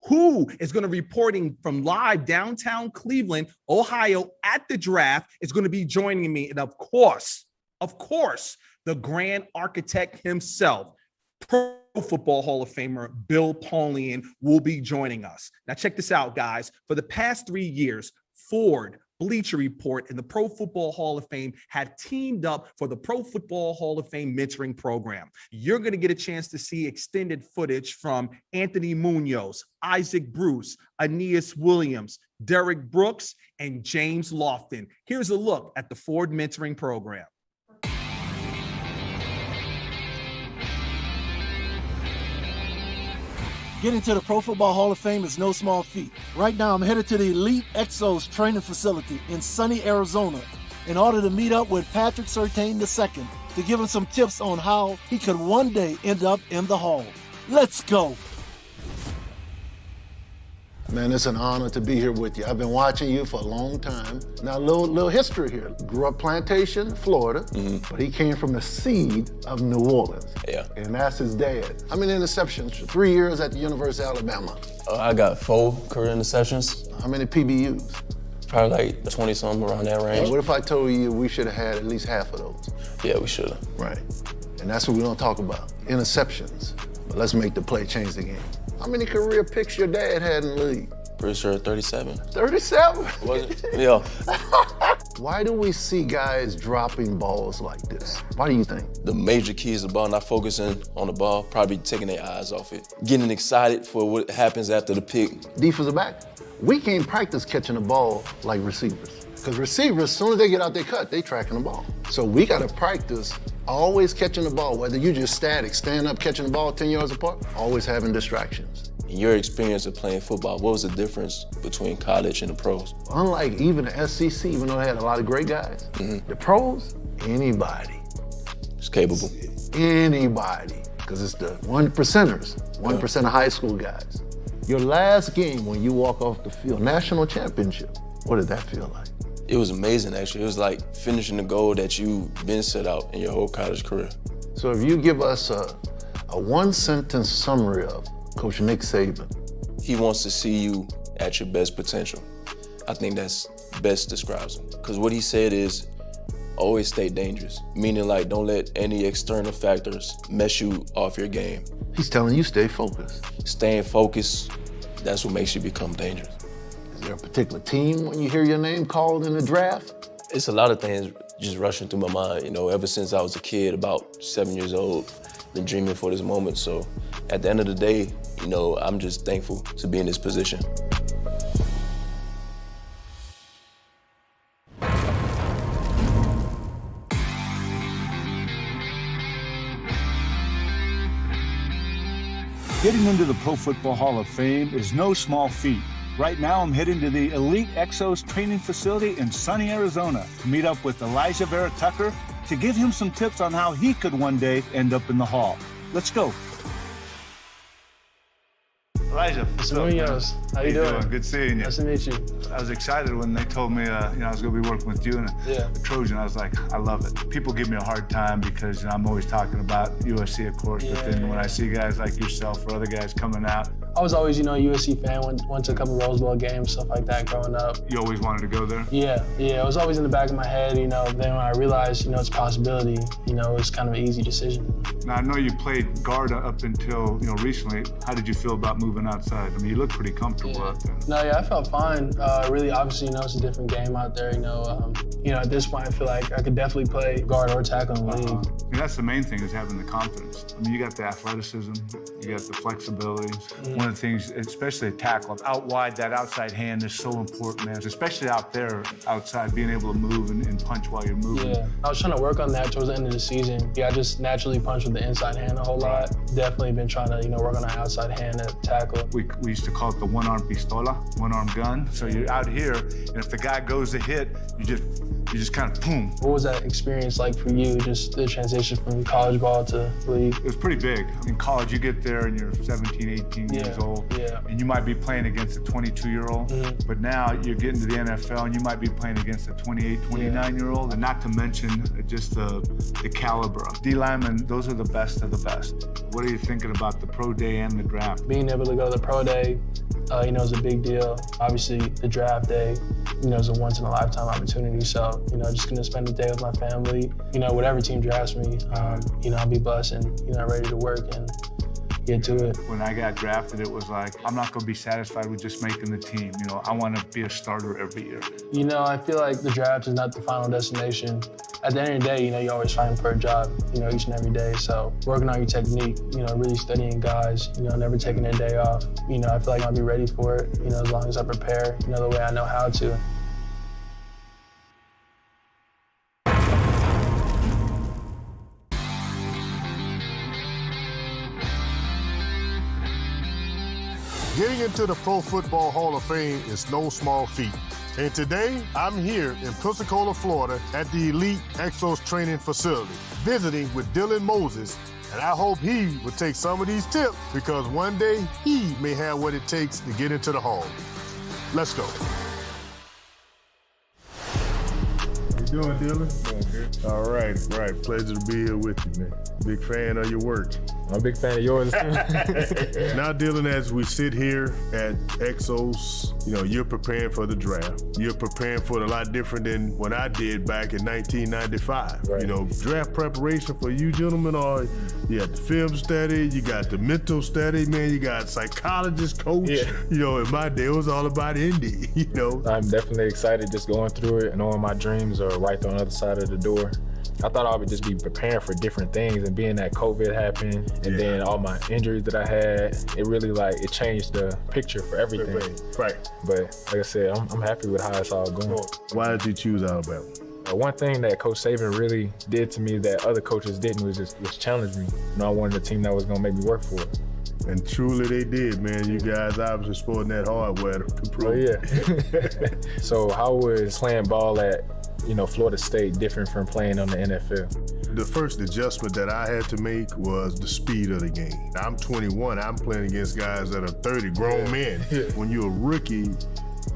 who is going to be reporting from live downtown Cleveland, Ohio at the draft is going to be joining me. And of course, the grand architect himself, Pro Football Hall of Famer Bill Paulian, will be joining us. Now, check this out, guys. For the past 3 years, Ford, Bleacher Report, and the Pro Football Hall of Fame have teamed up for the Pro Football Hall of Fame mentoring program. You're going to get a chance to see extended footage from Anthony Munoz, Isaac Bruce, Aeneas Williams, Derek Brooks, and James Lofton. Here's a look at the Ford mentoring program. Getting to the Pro Football Hall of Fame is no small feat. Right now, I'm headed to the Elite Exos training facility in sunny Arizona in order to meet up with Patrick Surtain II to give him some tips on how he could one day end up in the Hall. Let's go. Man, it's an honor to be here with you. I've been watching you for a long time. Now, a little history here. Grew up Plantation, Florida, but he came from the seed of New Orleans. Yeah. And that's his dad. How many interceptions? 3 years at the University of Alabama. I got 4 career interceptions. How many PBUs? Probably like 20-something, around that range. What if I told you we should have had at least half of those? Yeah, we should have. Right. And that's what we're gonna talk about, interceptions. But let's make the play change the game. How many career picks your dad had in the league? Pretty sure 37. 37? Was it? Yeah. Why do we see guys dropping balls like this? Why do you think? The major key is the ball, not focusing on the ball, probably taking their eyes off it. Getting excited for what happens after the pick. Defensive back. We can't practice catching the ball like receivers. Because receivers, as soon as they get out their cut, they tracking the ball. So we gotta practice always catching the ball, whether you just static, stand up, catching the ball 10 yards apart, always having distractions. In your experience of playing football, what was the difference between college and the pros? Unlike even the SEC, even though they had a lot of great guys, the pros, anybody. It's capable. Anybody, because it's the 1%ers, 1% of high school guys. Your last game when you walk off the field, national championship, what did that feel like? It was amazing, actually. It was like finishing the goal that you've been set out in your whole college career. So if you give us a one-sentence summary of Coach Nick Saban. He wants to see you at your best potential. I think that's best describes him. Because what he said is, always stay dangerous. Meaning like, don't let any external factors mess you off your game. He's telling you stay focused. Staying focused, that's what makes you become dangerous. Is there a particular team when you hear your name called in the draft? It's a lot of things just rushing through my mind. You know, ever since I was a kid, about 7 years old, been dreaming for this moment. So at the end of the day, you know, I'm just thankful to be in this position. Getting into the Pro Football Hall of Fame is no small feat. Right now, I'm heading to the Elite Exos training facility in sunny Arizona to meet up with Elijah Vera Tucker to give him some tips on how he could one day end up in the Hall. Let's go. Elijah, Mr. Munoz, how you doing? Good seeing you. Nice to meet you. I was excited when they told me, I was going to be working with you and the Trojan. I was like, I love it. People give me a hard time because I'm always talking about USC, of course, but then when I see guys like yourself or other guys coming out. I was always, a USC fan. Went to a couple Rose Bowl games, stuff like that growing up. You always wanted to go there? Yeah. It was always in the back of my head, Then when I realized, it's a possibility, it was kind of an easy decision. Now, I know you played guard up until, recently. How did you feel about moving outside? I mean, you look pretty comfortable out there. No, I felt fine. Really, obviously, it's a different game out there. At this point, I feel like I could definitely play guard or tackle in the league. I mean, that's the main thing is having the confidence. I mean, you got the athleticism, you got the flexibility. One of the things, especially a tackle, out wide, that outside hand is so important, man. Especially out there, outside, being able to move and punch while you're moving. Yeah, I was trying to work on that towards the end of the season. I just naturally punch with the inside hand a whole lot. Definitely been trying to, work on that outside hand at tackle. We used to call it the one-arm pistola, one-arm gun. So you're out here, and if the guy goes to hit, you just kind of boom. What was that experience like for you, just the transition from college ball to league? It was pretty big. In college, you get there and you're 17, 18 years old, and you might be playing against a 22-year-old, but now you're getting to the NFL and you might be playing against a 28, 29-year-old, and not to mention just the caliber. D linemen, those are the best of the best. What are you thinking about the pro day and the draft? Being able to go to the pro day, you know, is a big deal. Obviously, the draft day, you know, is a once-in-a-lifetime opportunity. So, you know, just gonna spend the day with my family. You know, whatever team drafts me, you know, I'll be blessed and, you know, ready to work and get to it. When I got drafted, it was like, I'm not gonna be satisfied with just making the team. You know, I wanna be a starter every year. You know, I feel like the draft is not the final destination. At the end of the day, you know, you're always fighting for a job, you know, each and every day. So working on your technique, you know, really studying guys, you know, never taking a day off. You know, I feel like I'll be ready for it, you know, as long as I prepare, you know, the way I know how to. Getting into the Pro Football Hall of Fame is no small feat. And today, I'm here in Pensacola, Florida at the Elite Exos Training Facility, visiting with Dylan Moses, and I hope he will take some of these tips because one day he may have what it takes to get into the Hall. Let's go. How you doing, Dylan? Doing good. All right. Pleasure to be here with you, man. Big fan of your work. I'm a big fan of yours, too. Now, Dylan, as we sit here at Exos, you know, you're preparing for the draft. You're preparing for it a lot different than what I did back in 1995. Right. You know, draft preparation for you gentlemen are, you got the film study, you got the mental study, man, you got psychologist, coach. Yeah. You know, in my day, it was all about Indy, you know. I'm definitely excited just going through it and knowing my dreams are right on the other side of the door. I thought I would just be preparing for different things, and being that COVID happened and then all my injuries that I had, it really it changed the picture for everything. Right. But like I said, I'm happy with how it's all going. Why did you choose Alabama? One thing that Coach Saban really did to me that other coaches didn't was challenge me. You know, I wanted a team that was gonna make me work for it. And truly they did, man. You guys obviously sporting that hardware to prove. Oh, yeah. So how was playing ball at, you know, Florida State different from playing on the NFL? The first adjustment that I had to make was the speed of the game. I'm 21, I'm playing against guys that are 30, grown men. Yeah. When you're a rookie,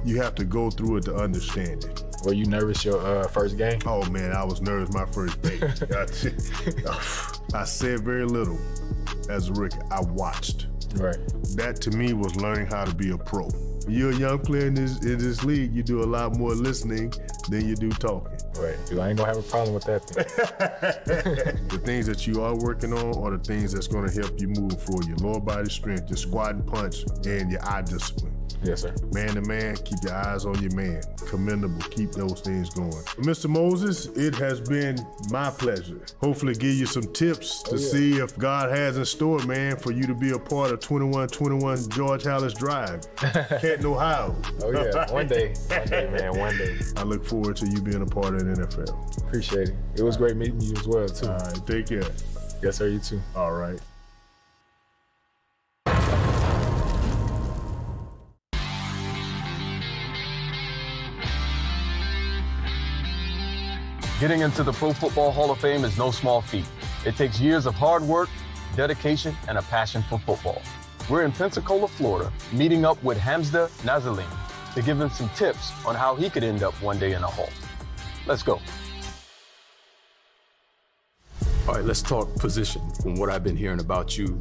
you have to go through it to understand it. Were you nervous your first game? Oh man, I was nervous my first game. I said very little as a rookie. I watched. Right. That to me was learning how to be a pro. When you're a young player in this league, you do a lot more listening than you do talking. Right. I ain't gonna have a problem with that thing. The things that you are working on are the things that's gonna help you move forward. Your lower body strength, your squat and punch, and your eye discipline. Yes, sir. Man to man, keep your eyes on your man. Commendable, keep those things going. Mr. Moses, it has been my pleasure. Hopefully give you some tips to see if God has in store, man, for you to be a part of 2121 George Hallis Drive, Canton, Ohio. Oh yeah, one day, man, one day. I look forward to you being a part of the NFL. Appreciate it. It was great meeting you as well, too. All right, take care. Yes, sir, you too. All right. Getting into the Pro Football Hall of Fame is no small feat. It takes years of hard work, dedication, and a passion for football. We're in Pensacola, Florida, meeting up with Hamza Nazaleen to give him some tips on how he could end up one day in a Hall. Let's go. All right, let's talk position. From what I've been hearing about you,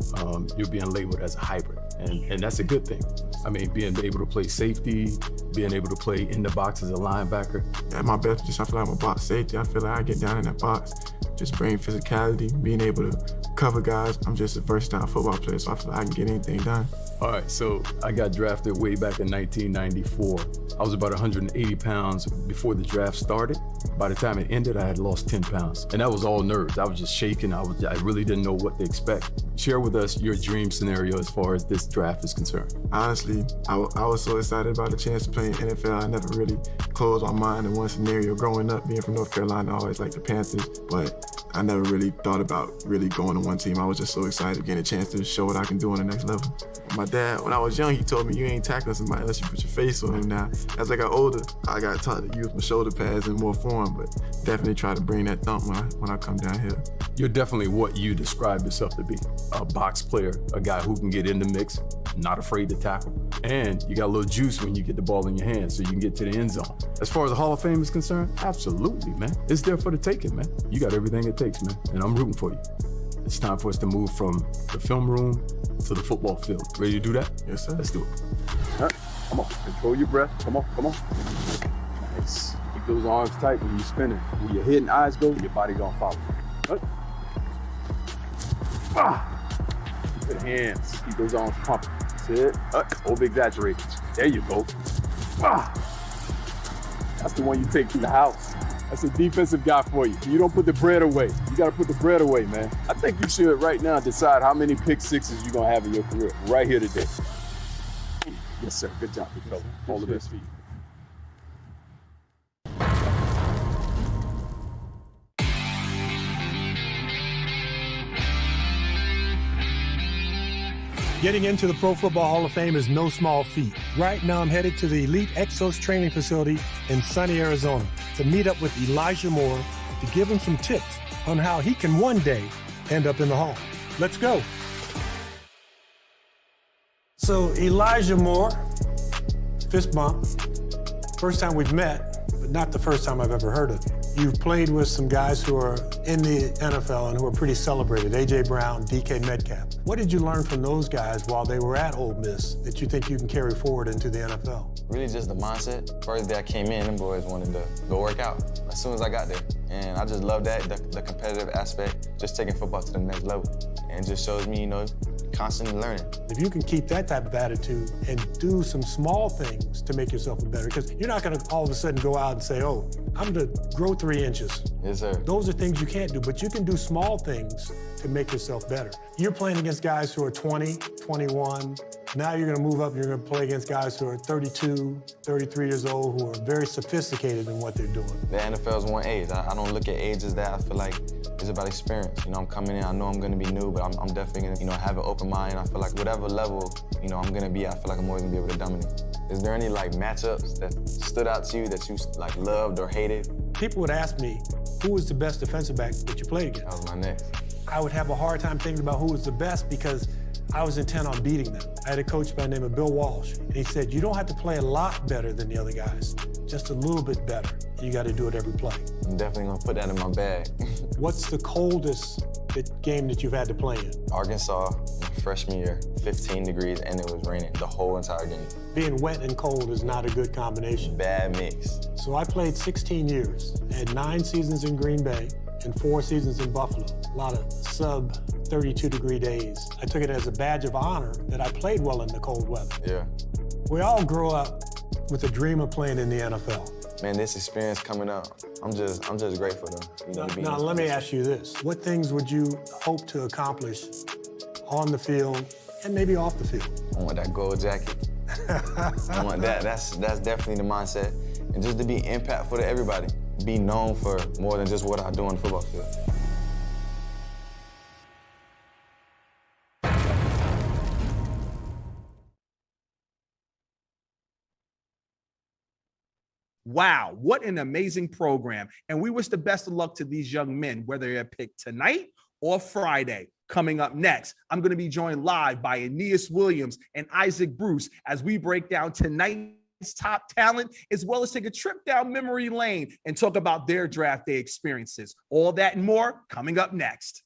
you're being labeled as a hybrid, and that's a good thing. I mean, being able to play safety, being able to play in the box as a linebacker. At my best position, I feel like I'm a box safety. I feel like I get down in that box, just bring physicality, being able to cover guys. I'm just a versatile football player, so I feel like I can get anything done. All right, so I got drafted way back in 1994. I was about 180 pounds before the draft started. By the time it ended, I had lost 10 pounds. And that was all nerves. I was just shaking. I really didn't know what to expect. Share with us your dream scenario as far as this draft is concerned. Honestly, I was so excited about the chance to play in NFL. I never really closed my mind in one scenario. Growing up, being from North Carolina, I always liked the Panthers, but I never really thought about really going to one team. I was just so excited getting a chance to show what I can do on the next level. My dad, when I was young, he told me, you ain't tackling somebody unless you put your face on him. Now, as I got older, I got taught to use my shoulder pads in more form, but definitely try to bring that thump when I come down here. You're definitely what you describe yourself to be. A box player, a guy who can get in the mix, not afraid to tackle. And you got a little juice when you get the ball in your hands so you can get to the end zone. As far as the Hall of Fame is concerned, absolutely, man. It's there for the taking, man. You got everything it takes, man, and I'm rooting for you. It's time for us to move from the film room to the football field. Ready to do that? Yes, sir. Let's do it. Come on, control your breath. Come on. Nice. Keep those arms tight when you're spinning. When your head and eyes go, your body gonna follow. Keep the hands. Keep those arms pumping. That's it. Over exaggerated. There you go. That's the one you take to the house. That's a defensive guy for you. You don't put the bread away. You got to put the bread away, man. I think you should right now decide how many pick sixes you're going to have in your career right here today. Yes, sir. Good job, big fella. All the best for you. Getting into the Pro Football Hall of Fame is no small feat. Right now, I'm headed to the Elite Exos training facility in sunny Arizona to meet up with Elijah Moore to give him some tips on how he can one day end up in the Hall. Let's go. So, Elijah Moore, fist bump. First time we've met, but not the first time I've ever heard of you. You've played with some guys who are in the NFL and who are pretty celebrated, A.J. Brown, DK Metcalf. What did you learn from those guys while they were at Ole Miss that you think you can carry forward into the NFL? Really just the mindset. First day I came in, them boys wanted to go work out as soon as I got there. And I just love that, the competitive aspect, just taking football to the next level. And it just shows me, constantly learning. If you can keep that type of attitude and do some small things to make yourself better, because you're not going to all of a sudden go out and say, oh, I'm going to grow 3 inches. Yes, sir. Those are things you can't do, but you can do small things to make yourself better. You're playing against guys who are 20, 21. Now you're going to move up, you're going to play against guys who are 32, 33 years old, who are very sophisticated in what they're doing. The NFL's one age. I don't look at age as that. I feel like it's about experience. I'm coming in, I know I'm going to be new, but I'm definitely going to, have an open mind. I feel like whatever level, I'm going to be, I feel like I'm always going to be able to dominate. Is there any, matchups that stood out to you that you, loved or hated? People would ask me, who was the best defensive back that you played against? That was my next. I would have a hard time thinking about who was the best because I was intent on beating them. I had a coach by the name of Bill Walsh, and he said, you don't have to play a lot better than the other guys, just a little bit better. You got to do it every play. I'm definitely going to put that in my bag. What's the coldest game that you've had to play in? Arkansas, freshman year, 15 degrees, and it was raining the whole entire game. Being wet and cold is not a good combination. Bad mix. So I played 16 years, had 9 seasons in Green Bay and 4 seasons in Buffalo. A lot of sub 32-degree days. I took it as a badge of honor that I played well in the cold weather. Yeah. We all grow up with a dream of playing in the NFL. Man, this experience coming up, I'm just grateful though. Now let me ask you this. What things would you hope to accomplish on the field and maybe off the field? I want that gold jacket. I want that. That's definitely the mindset. And just to be impactful to everybody. Be known for more than just what I do on the football field. Wow, what an amazing program. And we wish the best of luck to these young men, whether they're picked tonight or Friday. Coming up next, I'm going to be joined live by Aeneas Williams and Isaac Bruce as we break down tonight's top talent, as well as take a trip down memory lane and talk about their draft day experiences. All that and more coming up next.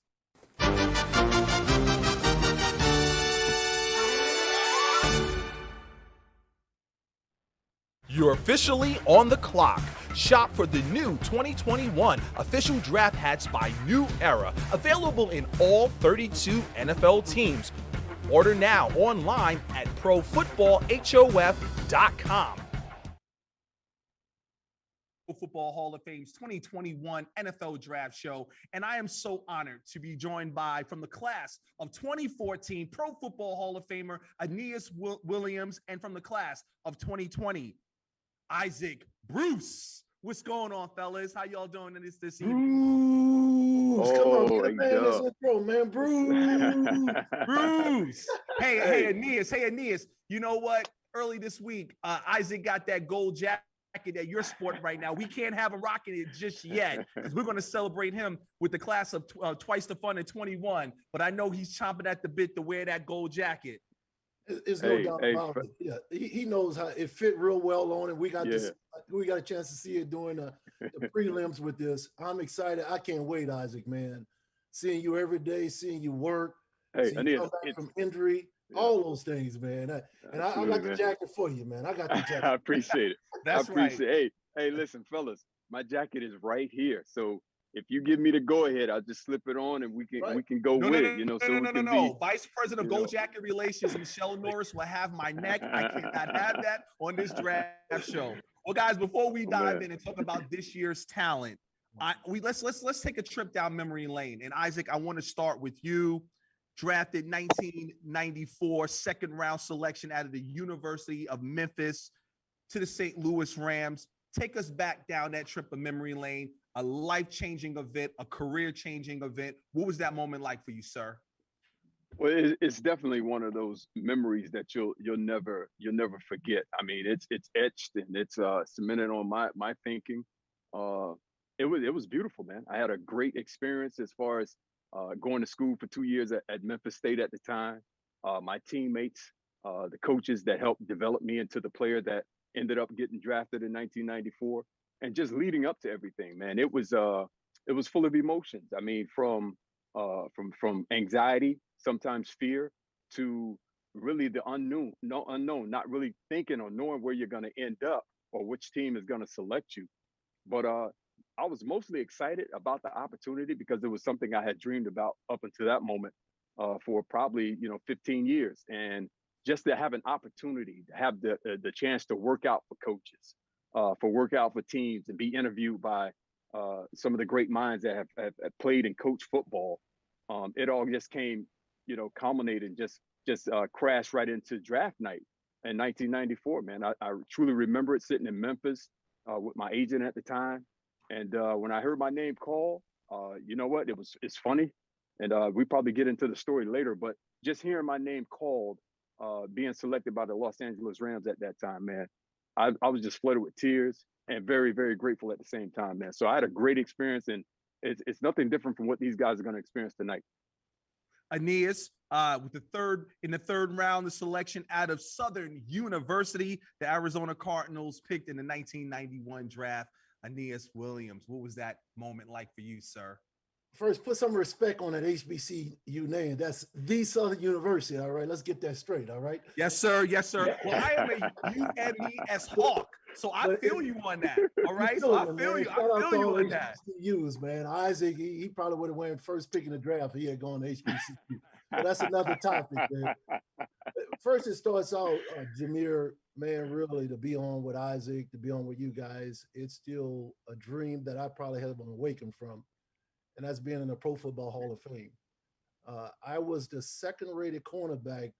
You're officially on the clock. Shop for the new 2021 official draft hats by New Era, available in all 32 NFL teams. Order now online at profootballhof.com. Football Hall of Fame's 2021 NFL Draft Show, and I am so honored to be joined by, from the class of 2014, Pro Football Hall of Famer Aeneas Williams, and from the class of 2020, Isaac Bruce. What's going on, fellas? How y'all doing this evening? Bruce, come on, get a man this intro, man. Bruce. Bruce. Hey, Aeneas. You know what? Early this week, Isaac got that gold jacket that you're sporting right now. We can't have him rocking it just yet because we're going to celebrate him with the class of twice the fun at 21. But I know he's chomping at the bit to wear that gold jacket. It's no doubt about it. Yeah, he knows how it fit real well on it. We got this. We got a chance to see it during the prelims with this. I'm excited. I can't wait, Isaac, man. Seeing you every day, seeing you work. Hey, Aeneas, come back from injury. All those things, man. I got the jacket for you, man. I got the jacket. I appreciate it. That's right. Hey, listen, fellas, my jacket is right here. So if you give me the go ahead, I'll just slip it on and we can go with it. You know, no. Vice President of Gold Jacket Relations, Michelle Norris, will have my neck. I cannot have that on this draft show. Well, guys, before we dive in and talk about this year's talent, let's take a trip down memory lane. And Isaac, I want to start with you. Drafted 1994, second round selection out of the University of Memphis to the St. Louis Rams. Take us back down that trip of memory lane, a life-changing event, a career-changing event. What was that moment like for you, sir? Well, it's definitely one of those memories that you'll never forget. I mean, it's etched and it's cemented on my thinking. It was beautiful, man. I had a great experience as far as going to school for 2 years at Memphis State at the time. My teammates, the coaches that helped develop me into the player that ended up getting drafted in 1994, and just leading up to everything, man. It was full of emotions. I mean, from anxiety, sometimes fear, to really the unknown, not really thinking or knowing where you're going to end up or which team is going to select you. But I was mostly excited about the opportunity because it was something I had dreamed about up until that moment for probably 15 years, and just to have an opportunity to have the chance to work out for coaches, work out for teams, and be interviewed by some of the great minds that have played and coached football. It all just came, culminated, just crashed right into draft night in 1994. Man, I truly remember it sitting in Memphis with my agent at the time. And when I heard my name called, you know what? It's funny. And we probably get into the story later, but just hearing my name called, being selected by the Los Angeles Rams at that time, man, I was just flooded with tears and very, very grateful at the same time, man. So I had a great experience, and it's nothing different from what these guys are going to experience tonight. Aeneas, with the third round, the selection out of Southern University, the Arizona Cardinals picked in the 1991 draft. Aeneas Williams, what was that moment like for you, sir? First, put some respect on that HBCU name. That's the Southern University, all right? Let's get that straight, all right? Yes, sir. Yes, sir. Well, I am a UMES Hawk, so I feel you on that, all right? So I feel you. I feel you on that. HBCUs, man. Isaac, he probably would have went first pick in the draft if he had gone to HBCU. But that's another topic, man. First, it starts out, Jamir, man, really, to be on with Isaac, to be on with you guys, it's still a dream that I probably haven't awakened from, and that's being in the Pro Football Hall of Fame. I was the second-rated cornerback.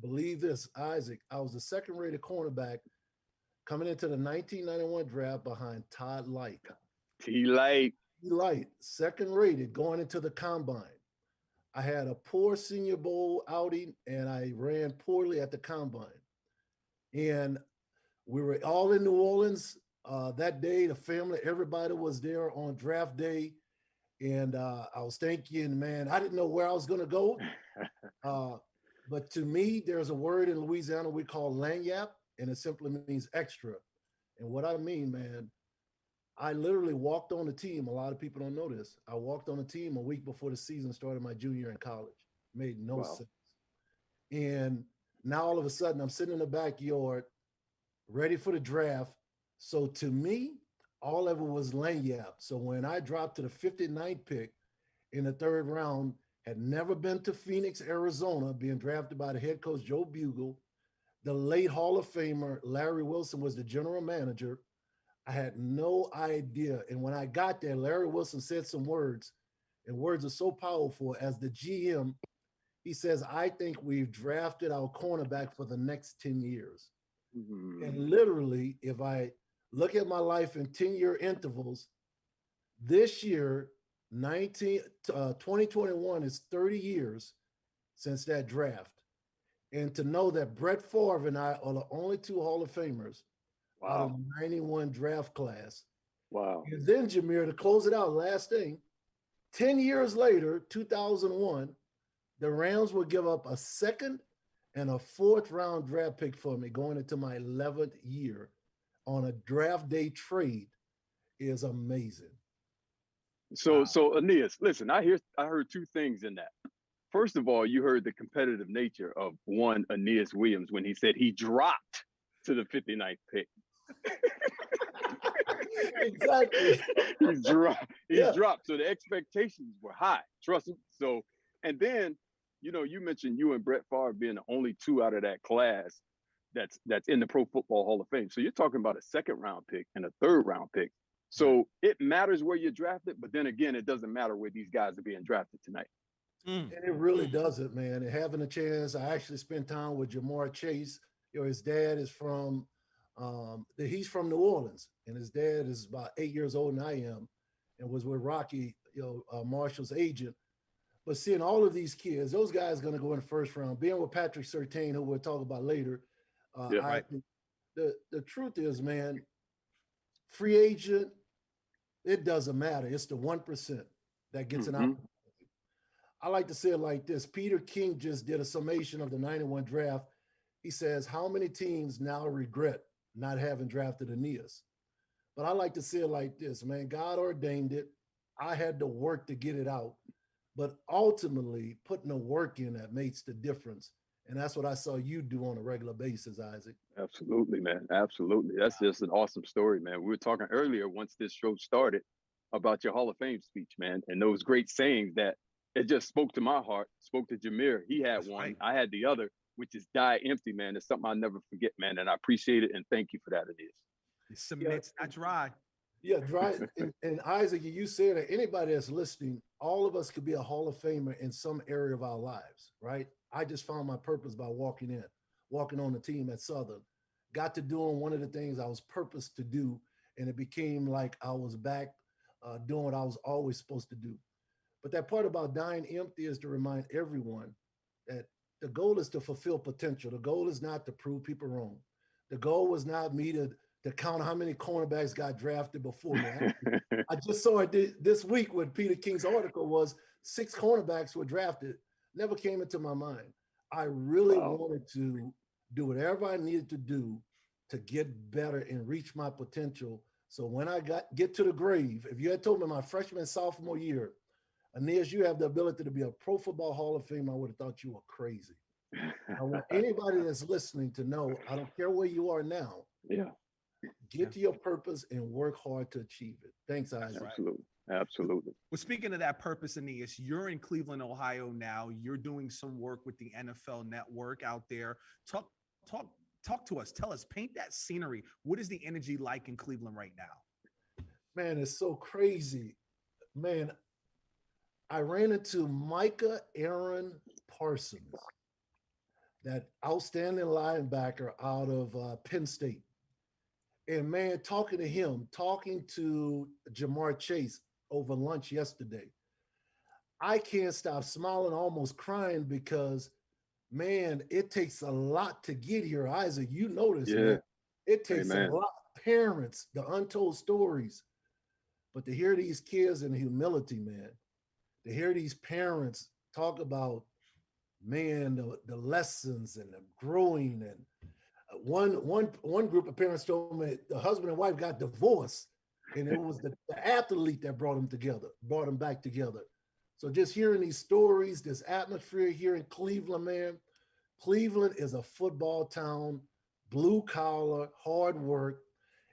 Believe this, Isaac, I was the second-rated cornerback coming into the 1991 draft behind Todd Light. T-Light, second-rated going into the combine. I had a poor Senior Bowl outing, and I ran poorly at the combine. And we were all in New Orleans that day. The family, everybody was there on draft day. And I was thinking, man, I didn't know where I was going to go. But to me, there's a word in Louisiana we call lanyap, and it simply means extra. And what I mean, man, I literally walked on the team. A lot of people don't know this. I walked on the team a week before the season started my junior year in college. Made no sense. And now all of a sudden I'm sitting in the backyard ready for the draft. So to me, all of it was lanyap. So when I dropped to the 59th pick in the third round, had never been to Phoenix, Arizona, being drafted by the head coach, Joe Bugle. The late Hall of Famer, Larry Wilson, was the general manager. I had no idea. And when I got there, Larry Wilson said some words, and words are so powerful. As the GM, he says, I think we've drafted our cornerback for the next 10 years. Mm-hmm. And literally, if I look at my life in 10-year intervals, this year, 2021 is 30 years since that draft. And to know that Brett Favre and I are the only two Hall of Famers out of the 91 draft class. Wow. And then, Jamir, to close it out, last thing, 10 years later, 2001, the Rams will give up a second and a fourth round draft pick for me going into my 11th year on a draft day trade is amazing. So Aeneas, listen, I heard two things in that. First of all, you heard the competitive nature of one Aeneas Williams when he said he dropped to the 59th pick. Exactly. He's dropped. So the expectations were high. Trust me. So, and then, you mentioned you and Brett Favre being the only two out of that class that's in the Pro Football Hall of Fame. So you're talking about a second round pick and a third round pick. So it matters where you're drafted, but then again, it doesn't matter where these guys are being drafted tonight. And it really doesn't, man. And having a chance, I actually spent time with Jamar Chase. His dad is from, he's from New Orleans, and his dad is about 8 years older than I am, and was with Rocky, Marshall's agent. But seeing all of these kids, those guys are going to go in the first round. Being with Patrick Surtain, who we'll talk about later, the truth is, man, free agent, it doesn't matter. It's the 1% that gets an opportunity. I like to say it like this. Peter King just did a summation of the 91 draft. He says, how many teams now regret not having drafted Aeneas? But I like to say it like this, man. God ordained it. I had to work to get it out. But ultimately, putting the work in that makes the difference. And that's what I saw you do on a regular basis, Isaac. Absolutely, man. Absolutely. That's just an awesome story, man. We were talking earlier, once this show started, about your Hall of Fame speech, man, and those great sayings that it just spoke to my heart, spoke to Jameer. He had one. Right. I had the other, which is die empty, man. It's something I'll never forget, man. And I appreciate it. And thank you for that, Aeneas. It submits, not dry. Yeah, dry. and Isaac, you said that anybody that's listening, all of us could be a Hall of Famer in some area of our lives, right? I just found my purpose by walking on the team at Southern. Got to doing one of the things I was purposed to do, and it became like I was back doing what I was always supposed to do. But that part about dying empty is to remind everyone that the goal is to fulfill potential. The goal is not to prove people wrong. The goal was not me to count how many cornerbacks got drafted before me. I just saw it this week with Peter King's article was 6 cornerbacks were drafted. Never came into my mind. I really wanted to do whatever I needed to do to get better and reach my potential. So when I get to the grave, if you had told me my freshman, sophomore year, Aeneas, you have the ability to be a Pro Football Hall of Fame, I would have thought you were crazy. I want anybody that's listening to know, I don't care where you are now. Yeah. Get to your purpose and work hard to achieve it. Thanks, Isaac. Absolutely. Absolutely. Well, speaking of that purpose, Aeneas, you're in Cleveland, Ohio now. You're doing some work with the NFL Network out there. Talk to us. Tell us, paint that scenery. What is the energy like in Cleveland right now? Man, it's so crazy. Man, I ran into Micah Parsons, that outstanding linebacker out of Penn State. And man, talking to Jamar Chase over lunch yesterday, I can't stop smiling, almost crying, because man, it takes a lot to get here. Isaac, you notice, man. It takes a lot. Parents, the untold stories. But to hear these kids in humility, man, to hear these parents talk about, man, the lessons and the growing, and one group of parents told me the husband and wife got divorced, and it was the athlete that brought them back together. So just hearing these stories, this atmosphere here in Cleveland, man, Cleveland is a football town, blue collar, hard work.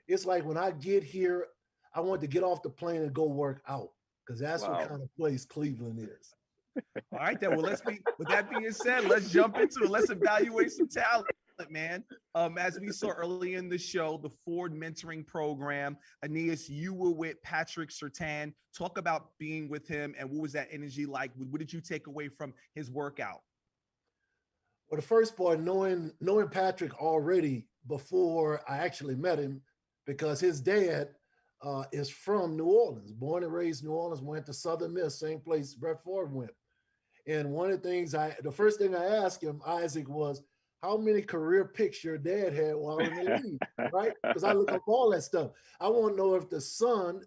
It's like when I get here, I want to get off the plane and go work out, because that's what kind of place Cleveland is. All right, then. Well, with that being said, let's jump into it. Let's evaluate some talent, man. As we saw early in the show, the Ford Mentoring Program. Aeneas, you were with Patrick Surtain. Talk about being with him, and what was that energy like? What did you take away from his workout? Well, the first part, knowing Patrick already before I actually met him, because his dad is from New Orleans, born and raised New Orleans, went to Southern Miss, same place Brett Favre went. And one of the things the first thing I asked him, Isaac, was how many career picks your dad had while in the league, right? Because I look up all that stuff. I want to know if the son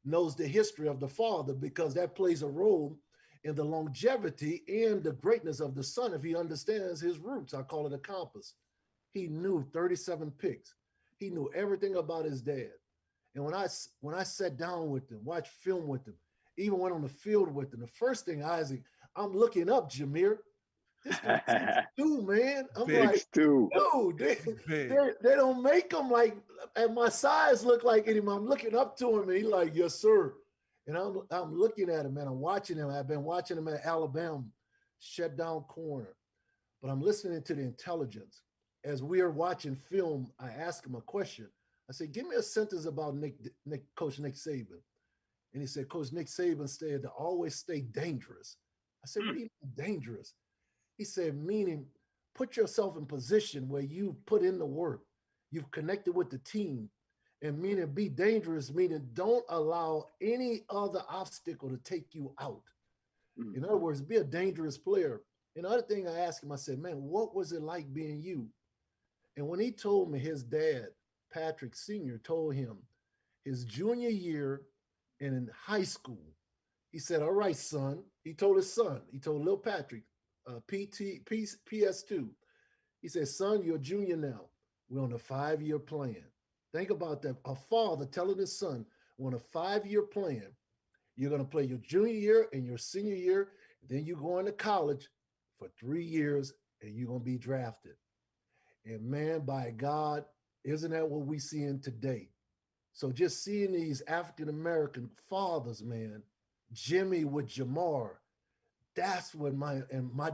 knows the history of the father, because that plays a role in the longevity and the greatness of the son if he understands his roots. I call it a compass. He knew 37 picks. He knew everything about his dad. And when I sat down with him, watched film with him, even went on the field with him, the first thing, Isaac, I'm looking up, Jameer. This dude 6'2", man. I'm like, 6'2". dude, they don't make them like, and my size look like him. I'm looking up to him, and he's like, yes, sir. And I'm looking at him, and I'm watching him. I've been watching him at Alabama, shut down corner. But I'm listening to the intelligence. As we are watching film, I asked him a question. I said, give me a sentence about Coach Nick Saban. And he said, Coach Nick Saban said to always stay dangerous. I said, what do you mean dangerous? He said, meaning put yourself in position where you put in the work. You've connected with the team. And meaning be dangerous, meaning don't allow any other obstacle to take you out. In other words, be a dangerous player. And the other thing I asked him, I said, man, what was it like being you? And when he told me his dad, Patrick Sr., told him his junior year and in high school, he said, all right, son. He told his son, he told little Patrick, PS2. He said, son, you're a junior now. We're on a 5-year plan. Think about that. A father telling his son, we're on a 5-year plan. You're going to play your junior year and your senior year. Then you're going to college for 3 years and you're going to be drafted. And man, by God, isn't that what we seeing today? So just seeing these African-American fathers, man, Jimmy with Jamar, that's what my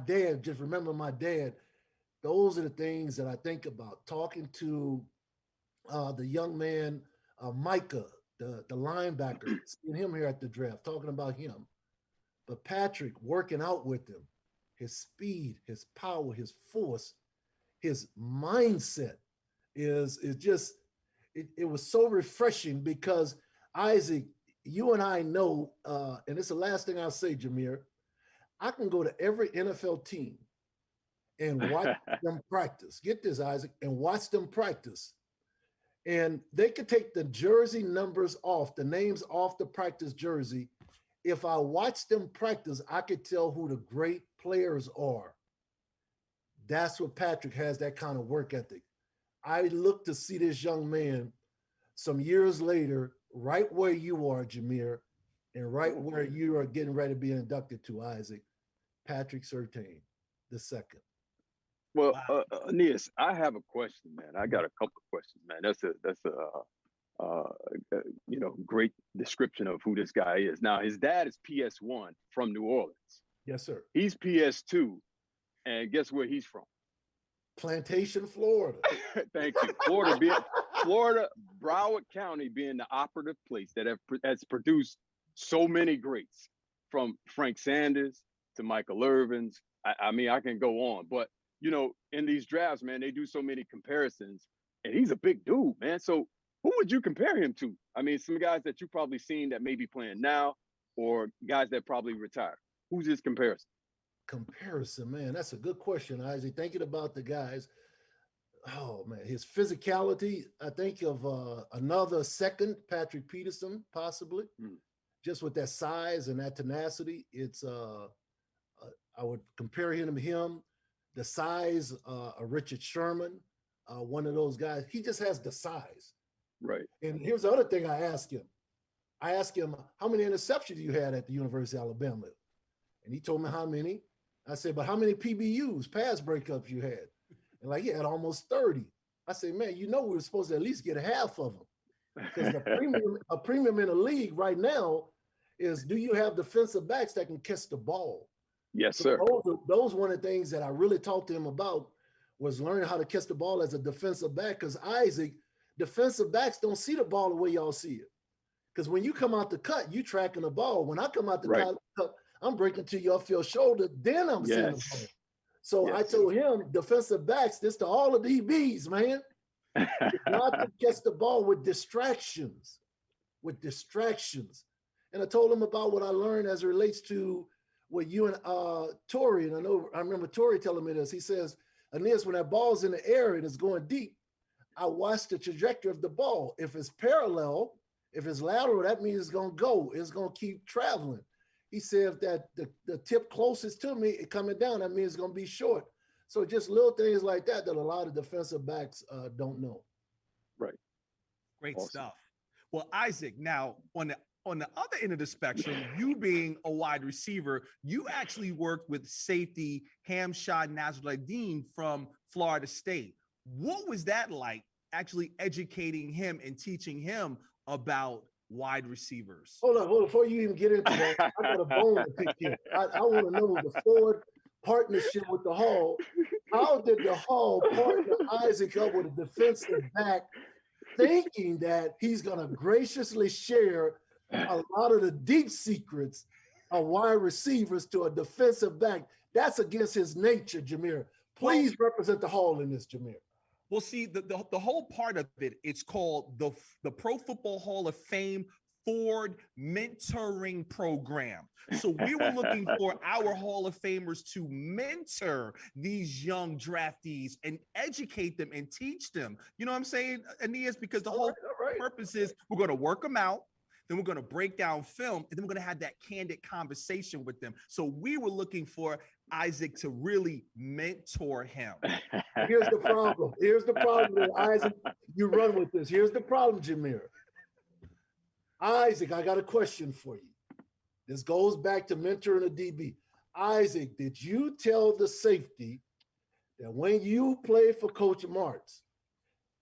dad, just remember my dad, those are the things that I think about. Talking to the young man, Micah, the linebacker, seeing him here at the draft, talking about him. But Patrick working out with him, his speed, his power, his force, his mindset is just, it was so refreshing because Isaac, you and I know, and it's the last thing I'll say, Jameer, I can go to every NFL team and watch them practice. Get this, Isaac, and watch them practice. And they could take the jersey numbers off, the names off the practice jersey. If I watch them practice, I could tell who the great players are. That's what Patrick has, that kind of work ethic. I look to see this young man some years later, right where you are, Jameer, and right where you are getting ready to be inducted to, Isaac, Patrick Surtain II. Well, Aeneas, I have a question, man. I got a couple of questions, man. That's a great description of who this guy is. Now, his dad is PS1 from New Orleans. Yes, sir. He's PS2, and guess where he's from? Plantation, Florida. Thank you. Florida, Broward County being the operative place that has produced so many greats, from Frank Sanders to Michael Irvin's. I mean, I can go on, but in these drafts, man, they do so many comparisons, and he's a big dude, man. So who would you compare him to? I mean, some guys that you've probably seen that may be playing now, or guys that probably retired. Who's his comparison? Comparison, man, that's a good question, Isaac. Thinking about the guys, oh man, his physicality. I think of another second, Patrick Peterson, possibly, just with that size and that tenacity. It's I would compare him to him. The size of Richard Sherman, one of those guys. He just has the size. Right. And here's the other thing I asked him. I asked him, how many interceptions you had at the University of Alabama? And he told me how many. I said, but how many PBUs, pass breakups you had? And like, he had almost 30. I said, man, we were supposed to at least get half of them. Because a premium in the league right now is, do you have defensive backs that can catch the ball? Yes, sir. Those one of the things that I really talked to him about was learning how to catch the ball as a defensive back. Because Isaac, defensive backs don't see the ball the way y'all see it. Because when you come out the cut, you tracking the ball. When I come out the cut, I'm breaking to your field shoulder, then I'm seeing the ball. So I told him, defensive backs, this to all of DBs, man. Not to catch the ball with distractions. And I told him about what I learned as it relates to what you and Torrey, and I remember Torrey telling me this. He says, Aeneas, when that ball's in the air and it's going deep, I watch the trajectory of the ball. If it's parallel, if it's lateral, that means it's going to go. It's going to keep traveling. He said if that the tip closest to me coming down, that means it's going to be short. So just little things like that a lot of defensive backs don't know. Right. Great stuff. Well, Isaac, now on the on the other end of the spectrum, you being a wide receiver, you actually worked with safety Hamshad Nasruddin from Florida State. What was that like, actually educating him and teaching him about wide receivers? Hold on. Before you even get into that, I got a bone to pick here. I want to know the forward partnership with the Hall. How did the Hall partner Isaac up with a defensive back, thinking that he's going to graciously share a lot of the deep secrets of wide receivers to a defensive back? That's against his nature, Jameer. Please represent the Hall in this, Jameer. Well, see, the whole part of it, it's called the Pro Football Hall of Fame Ford Mentoring Program. So we were looking for our Hall of Famers to mentor these young draftees and educate them and teach them. You know what I'm saying, Aeneas? Because the whole purpose is we're going to work them out. Then we're going to break down film, and then we're going to have that candid conversation with them. So we were looking for Isaac to really mentor him. Here's the problem. Here's the problem, Isaac. You run with this. Here's the problem, Jameer. Isaac, I got a question for you. This goes back to mentoring a DB. Isaac, did you tell the safety that when you played for Coach Martz,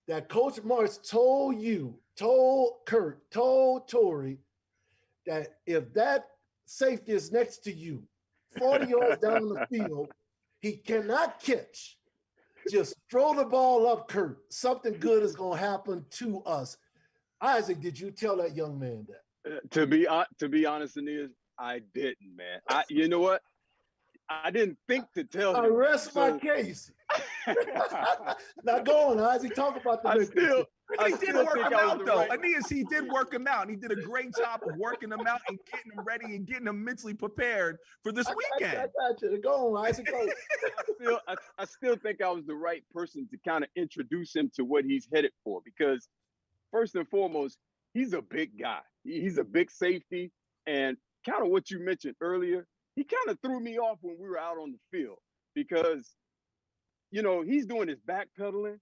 that Coach Martz told you, told Kurt, told Torrey that if that safety is next to you, 40 yards down the field, he cannot catch. Just throw the ball up, Kurt. Something good is going to happen to us. Isaac, did you tell that young man that? To be honest, Aeneas, I didn't, man. You know what? I didn't think to tell him. I rest my case. Now go on, Isaac. Talk about the He did work him out, though. Aeneas, he did work him out. He did a great job of working him out and getting him ready and getting him mentally prepared for this weekend. I got you. Go on, Isaac. I still think I was the right person to kind of introduce him to what he's headed for, because first and foremost, he's a big guy. He's a big safety, and kind of what you mentioned earlier, he kind of threw me off when we were out on the field because, you know, he's doing his backpedaling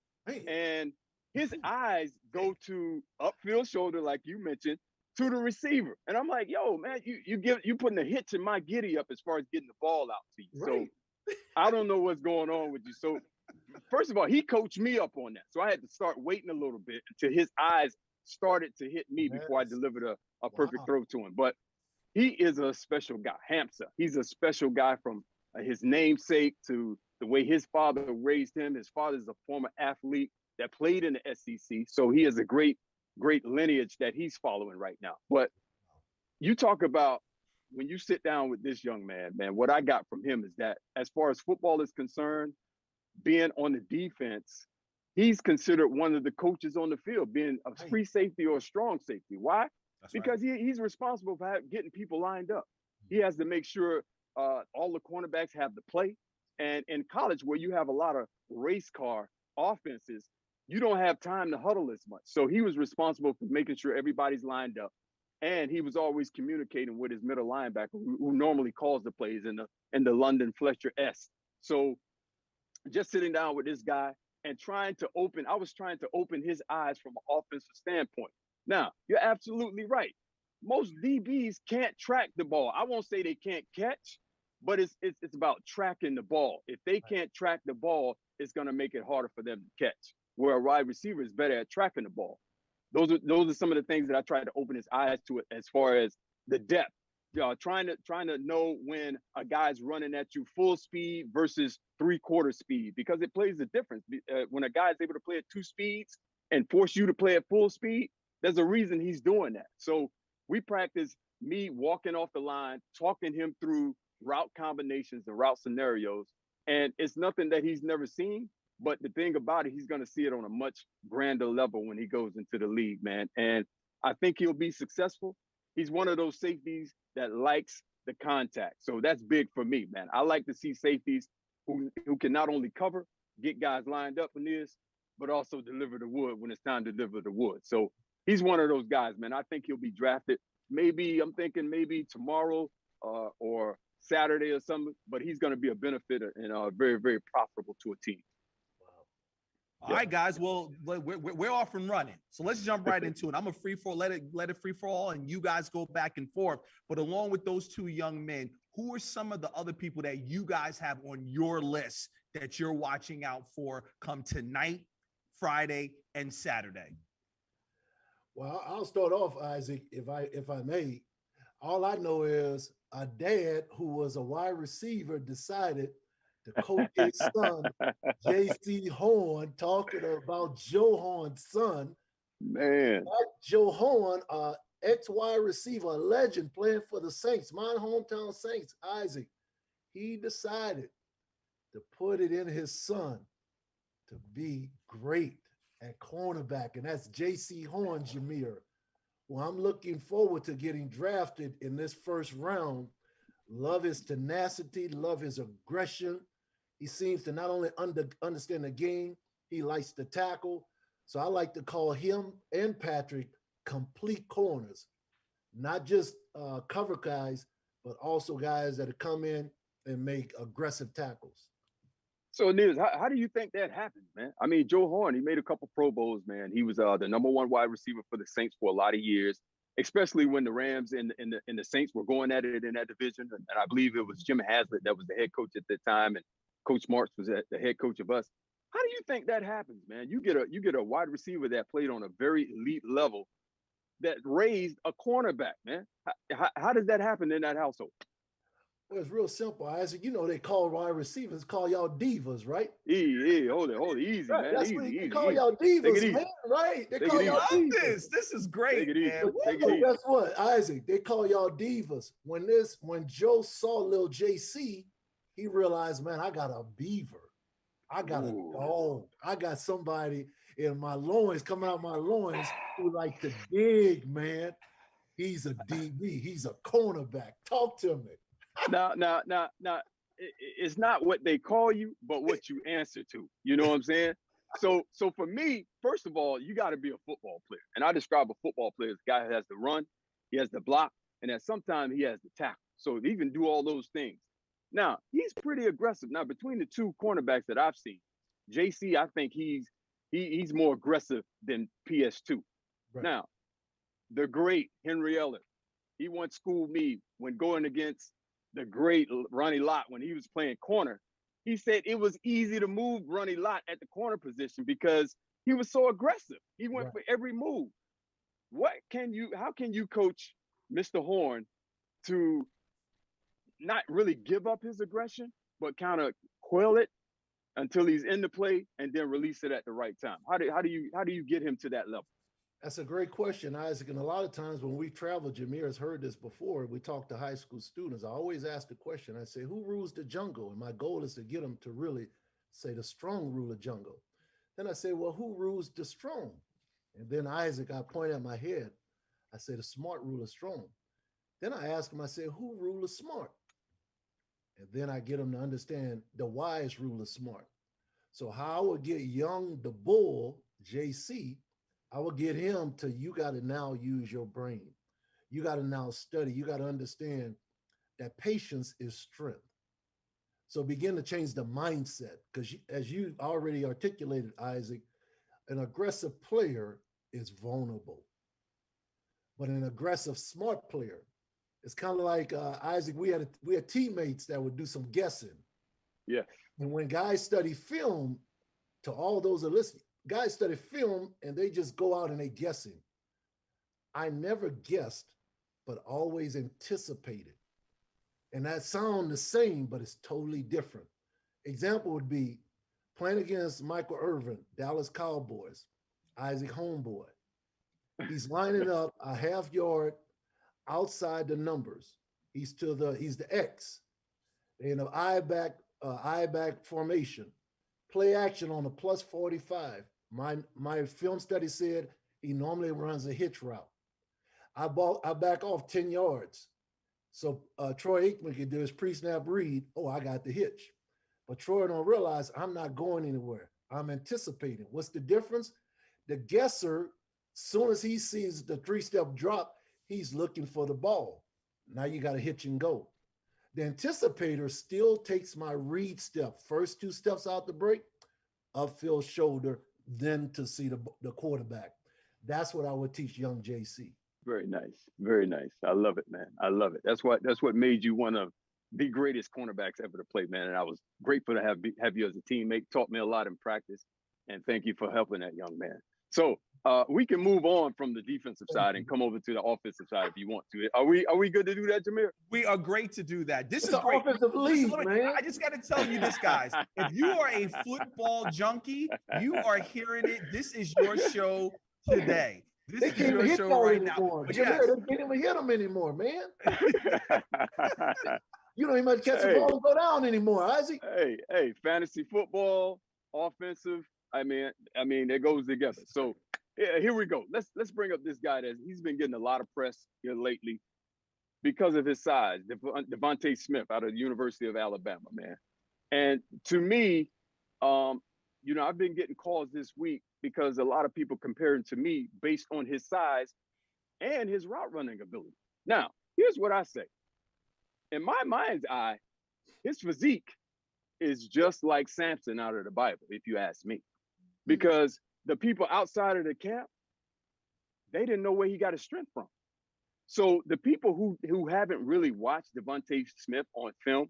and his eyes go to upfield shoulder, like you mentioned, to the receiver. And I'm like, yo, man, you putting a hitch in my giddy up as far as getting the ball out to you. Right. So I don't know what's going on with you. So first of all, he coached me up on that. So I had to start waiting a little bit until his eyes started to hit me before I delivered a perfect throw to him. But he is a special guy, Hamza. He's a special guy from his namesake to the way his father raised him. His father is a former athlete that played in the SEC. So he has a great lineage that he's following right now. But you talk about when you sit down with this young man, what I got from him is that as far as football is concerned, being on the defense, he's considered one of the coaches on the field, being a free safety or a strong safety. Why? Because he's responsible for getting people lined up. He has to make sure all the cornerbacks have the play. And in college, where you have a lot of race car offenses, you don't have time to huddle as much. So he was responsible for making sure everybody's lined up. And he was always communicating with his middle linebacker, who normally calls the plays in the London Fletcher S. So just sitting down with this guy and I was trying to open his eyes from an offensive standpoint. Now, you're absolutely right. Most DBs can't track the ball. I won't say they can't catch, but it's about tracking the ball. If they can't track the ball, it's going to make it harder for them to catch. Where a wide receiver is better at tracking the ball. Those are some of the things that I tried to open his eyes to it as far as the depth. Trying to know when a guy's running at you full speed versus 3/4 speed, because it plays a difference. When a guy's able to play at 2 speeds and force you to play at full speed, there's a reason he's doing that. So we practice me walking off the line, talking him through route combinations and route scenarios. And it's nothing that he's never seen. But the thing about it, he's going to see it on a much grander level when he goes into the league, man. And I think he'll be successful. He's one of those safeties that likes the contact. So that's big for me, man. I like to see safeties who can not only cover, get guys lined up in this, but also deliver the wood when it's time to deliver the wood. So he's one of those guys, man. I think he'll be drafted. I'm thinking maybe tomorrow or Saturday or something, but he's going to be a benefit and very, very profitable to a team. All right, guys. Well, we're off and running, so let's jump right into it. I'm a free for let it free for all, and you guys go back and forth. But along with those two young men, who are some of the other people that you guys have on your list that you're watching out for come tonight, Friday, and Saturday? Well, I'll start off, Isaac, if I may. All I know is a dad who was a wide receiver decided to coach his son, J.C. Horn, talking about Joe Horn's son. Man. Joe Horn, ex-wide receiver, a legend playing for the Saints, my hometown Saints, Isaac. He decided to put it in his son to be great at cornerback, and that's J.C. Horn, Jameer. Well, I'm looking forward to getting drafted in this first round. Love his tenacity, love his aggression. He seems to not only understand the game, he likes to tackle. So I like to call him and Patrick complete corners, not just cover guys, but also guys that come in and make aggressive tackles. So, Aeneas, how do you think that happened, man? I mean, Joe Horn, he made a couple Pro Bowls, man. He was the #1 wide receiver for the Saints for a lot of years, especially when the Rams and the Saints were going at it in that division. And I believe it was Jim Haslett that was the head coach at the time, and Coach Marks was the head coach of us. How do you think that happens, man? You get a wide receiver that played on a very elite level that raised a cornerback, man. How does that happen in that household? Well, it's real simple, Isaac. You know they call wide receivers, call y'all divas, right? Yeah, hold it, easy, right, man. That's easy, what they easy, call easy. y'all divas, man, right? They call y'all divas. This is great, man. Guess what, Isaac? They call y'all divas. When Joe saw little JC, he realized, man, I got a beaver. I got a dog. I got somebody in my loins, coming out my loins, who like to dig, man. He's a DB. He's a cornerback. Talk to me. Now, it's not what they call you, but what you answer to. You know what I'm saying? So for me, first of all, you got to be a football player. And I describe a football player as a guy who has to run, he has to block, and that sometimes he has to tackle. So he can do all those things. Now, he's pretty aggressive. Now, between the two cornerbacks that I've seen, JC, I think he's more aggressive than PS2. Right. Now, the great Henry Ellis, he once schooled me when going against the great Ronnie Lott when he was playing corner. He said it was easy to move Ronnie Lott at the corner position because he was so aggressive. He went for every move. How can you coach Mr. Horn to not really give up his aggression, but kind of quell it until he's in the play and then release it at the right time? How do you get him to that level? That's a great question, Isaac. And a lot of times when we travel, Jameer has heard this before. We talk to high school students. I always ask the question. I say, who rules the jungle? And my goal is to get them to really say the strong rule the jungle. Then I say, well, who rules the strong? And then Isaac, I point at my head. I say, the smart rule is strong. Then I ask him, I say, who rule the smart? And then I get them to understand the wise rule is smart. So how I would get young, the bull, JC, I will get him to, you got to now use your brain. You got to now study. You got to understand that patience is strength. So begin to change the mindset, because as you already articulated, Isaac, an aggressive player is vulnerable. But an aggressive, smart player, it's kind of like Isaac, we had teammates that would do some guessing. Yeah. And when guys study film, to all those that listen, guys study film and they just go out and they guessing. I never guessed, but always anticipated. And that sound the same, but it's totally different. Example would be playing against Michael Irvin, Dallas Cowboys, Isaac Homeboy. He's lining up a half yard outside the numbers. He's the X. In an eye back formation. Play action on a plus 45. My film study said he normally runs a hitch route. I back off 10 yards. So Troy Aikman can do his pre-snap read. Oh, I got the hitch. But Troy don't realize I'm not going anywhere. I'm anticipating. What's the difference? The guesser, soon as he sees the 3-step drop, he's looking for the ball. Now you got to hitch and go. The anticipator still takes my read step. First 2 steps out the break, upfield shoulder, than to see the quarterback. That's what I would teach young JC. Very nice. Very nice. I love it, man. I love it. That's what made you one of the greatest cornerbacks ever to play, man. And I was grateful to have you as a teammate. Taught me a lot in practice. And thank you for helping that young man. So we can move on from the defensive side and come over to the offensive side if you want to. Are we good to do that, Jamir? We are great to do that. This It's is an great. offensive league, man. I just got to tell you this, guys. If you are a football junkie, you are hearing it. This is your show today. This is your show right now. But yes. They can't even hit him anymore, man. You don't even catch the ball and go down anymore, Isaac. Hey, fantasy football, offensive. I mean, it goes together. So yeah, here we go. Let's bring up this guy that he's been getting a lot of press here lately because of his size, Devontae Smith out of the University of Alabama, man. And to me, I've been getting calls this week because a lot of people comparing to me based on his size and his route running ability. Now, here's what I say. In my mind's eye, his physique is just like Samson out of the Bible, if you ask me. Because the people outside of the camp, they didn't know where he got his strength from. So the people who haven't really watched Devontae Smith on film,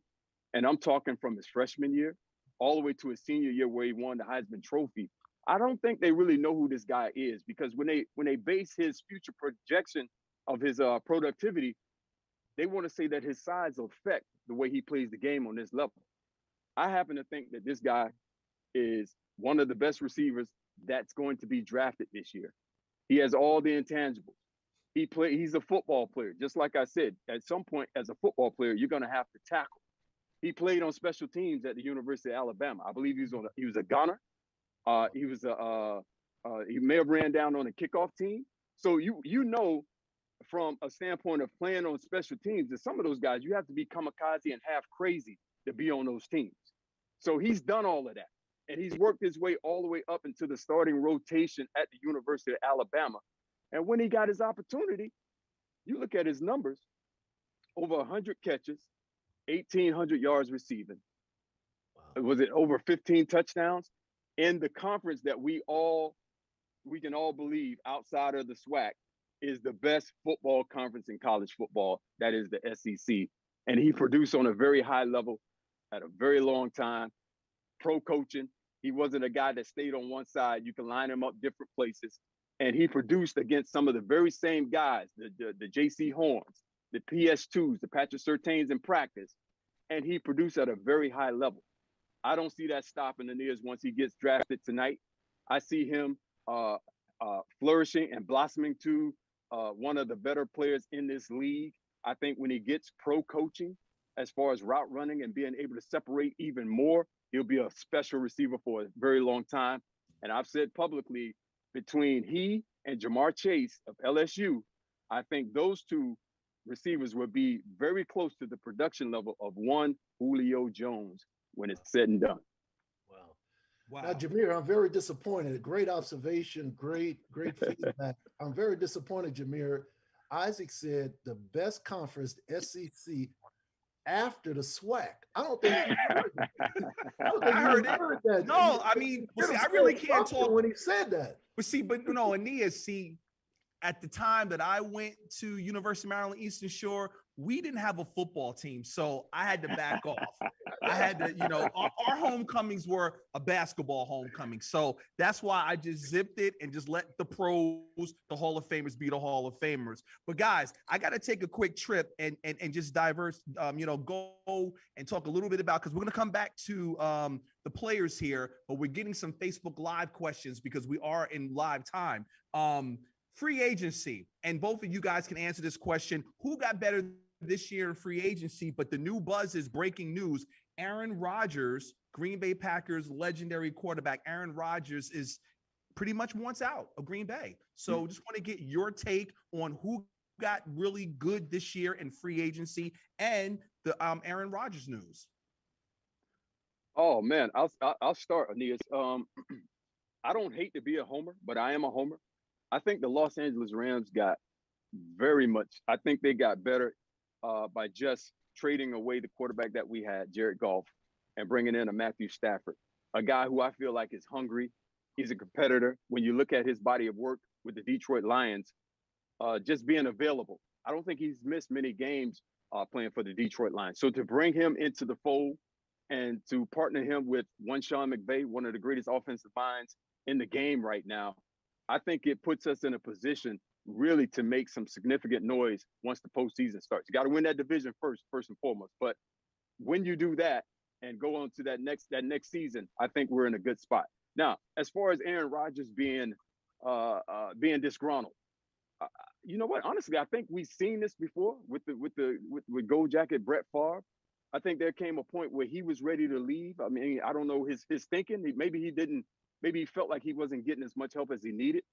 and I'm talking from his freshman year all the way to his senior year where he won the Heisman Trophy, I don't think they really know who this guy is, because when they base his future projection of his productivity, they want to say that his size will affect the way he plays the game on this level. I happen to think that this guy is one of the best receivers that's going to be drafted this year. He has all the intangibles. He's a football player. Just like I said, at some point as a football player, you're going to have to tackle. He played on special teams at the University of Alabama. I believe he was a gunner. He may have ran down on a kickoff team. So you know, from a standpoint of playing on special teams, that some of those guys, you have to be kamikaze and half crazy to be on those teams. So he's done all of that. And he's worked his way all the way up into the starting rotation at the University of Alabama. And when he got his opportunity, you look at his numbers, over 100 catches, 1,800 yards receiving. Wow. Was it over 15 touchdowns? In the conference that we can all believe outside of the SWAC is the best football conference in college football, that is the SEC. And he produced on a very high level at a very long time, pro coaching. He wasn't a guy that stayed on one side. You can line him up different places. And he produced against some of the very same guys, the J.C. Horns, the PS2s, the Patrick Surtains in practice. And he produced at a very high level. I don't see that stopping Aeneas once he gets drafted tonight. I see him flourishing and blossoming to one of the better players in this league. I think when he gets pro coaching, as far as route running and being able to separate even more, he'll be a special receiver for a very long time. And I've said publicly, between he and Jamar Chase of LSU, I think those two receivers will be very close to the production level of one Julio Jones when it's said and done. Wow. Now, Jamir, I'm very disappointed. Great observation, great feedback. I'm very disappointed, Jamir. Isaac said the best conference, SEC, after the SWAC. I don't think you heard that. I heard that. No, I mean, I really can't talk when he said that. But Aeneas, at the time that I went to University of Maryland Eastern Shore, we didn't have a football team, so I had to back off. I had to, our homecomings were a basketball homecoming. So that's why I just zipped it and just let the pros, the Hall of Famers, be the Hall of Famers. But guys, I got to take a quick trip and just diverse, go and talk a little bit about, because we're going to come back to the players here, but we're getting some Facebook Live questions because we are in live time. Free agency, and both of you guys can answer this question. Who got better this year in free agency? But the new buzz is breaking news. Aaron Rodgers, Green Bay Packers legendary quarterback, Aaron Rodgers is pretty much wants out of Green Bay. So just want to get your take on who got really good this year in free agency and the Aaron Rodgers news. Oh man, I'll start, Aeneas. I don't hate to be a homer, but I am a homer. I think the Los Angeles Rams got I think they got better by just trading away the quarterback that we had, Jared Goff, and bringing in a Matthew Stafford, a guy who I feel like is hungry. He's a competitor. When you look at his body of work with the Detroit Lions, just being available, I don't think he's missed many games playing for the Detroit Lions. So to bring him into the fold and to partner him with Sean McVay, one of the greatest offensive minds in the game right now, I think it puts us in a position really to make some significant noise once the postseason starts. You got to win that division first and foremost. But when you do that and go on to that next season, I think we're in a good spot. Now, as far as Aaron Rodgers being disgruntled, you know what? Honestly, I think we've seen this before with Gold Jacket Brett Favre. I think there came a point where he was ready to leave. I mean, I don't know his thinking. Maybe he felt like he wasn't getting as much help as he needed.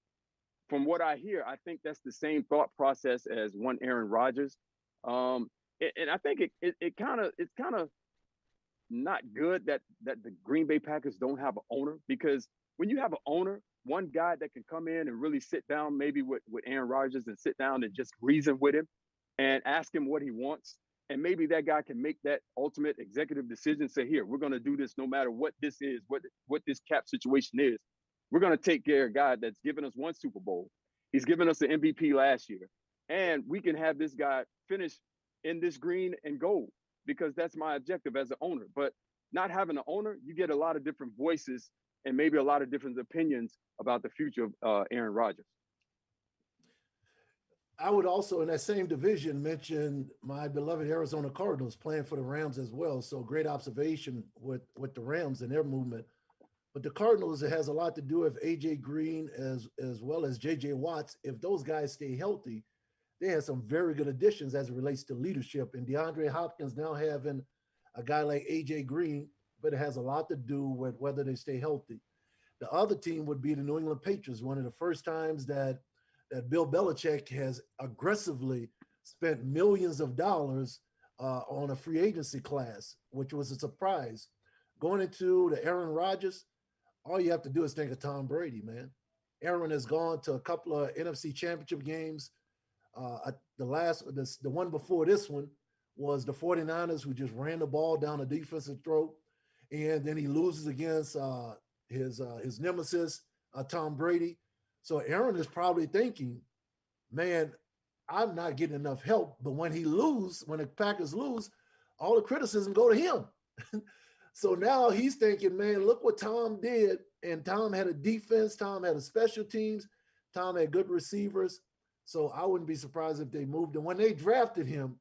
From what I hear, I think that's the same thought process as one Aaron Rodgers. And I think it's kind of not good that the Green Bay Packers don't have an owner, because when you have an owner, one guy that can come in and really sit down maybe with Aaron Rodgers and sit down and just reason with him and ask him what he wants. And maybe that guy can make that ultimate executive decision, say, here, we're going to do this no matter what this is, what this cap situation is. We're going to take care of a guy that's given us one Super Bowl. He's given us the MVP last year. And we can have this guy finish in this green and gold, because that's my objective as an owner. But not having an owner, you get a lot of different voices and maybe a lot of different opinions about the future of Aaron Rodgers. I would also, in that same division, mention my beloved Arizona Cardinals playing for the Rams as well. So great observation with the Rams and their movement. But the Cardinals, it has a lot to do with A.J. Green as well as J.J. Watts. If those guys stay healthy, they have some very good additions as it relates to leadership. And DeAndre Hopkins now having a guy like A.J. Green, but it has a lot to do with whether they stay healthy. The other team would be the New England Patriots, one of the first times that Bill Belichick has aggressively spent millions of dollars on a free agency class, which was a surprise. Going into the Aaron Rodgers, all you have to do is think of Tom Brady, man. Aaron has gone to a couple of NFC championship games. The one before this one was the 49ers, who just ran the ball down a defensive throat. And then he loses against his nemesis, Tom Brady. So Aaron is probably thinking, man, I'm not getting enough help. But when the Packers lose, all the criticism go to him. So now he's thinking, man, look what Tom did. And Tom had a defense. Tom had a special teams. Tom had good receivers. So I wouldn't be surprised if they moved him. When they drafted him,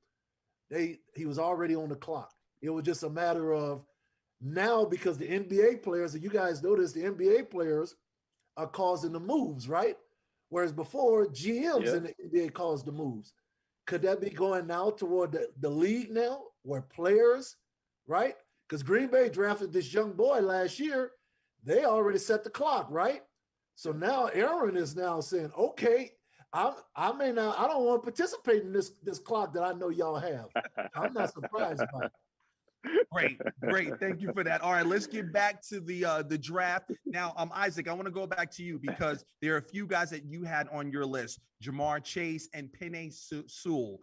he was already on the clock. It was just a matter of now, because the NBA players, and you guys notice the NBA players are causing the moves, right? Whereas before, GMs in the NBA caused the moves. Could that be going now toward the league now, where players, right? Because Green Bay drafted this young boy last year. They already set the clock, right? So now Aaron is now saying, okay, I don't want to participate in this clock that I know y'all have. I'm not surprised by it. Great. Thank you for that. All right, let's get back to the draft. Now, Isaac, I want to go back to you because there are a few guys that you had on your list, Jamar Chase and Penei Sewell.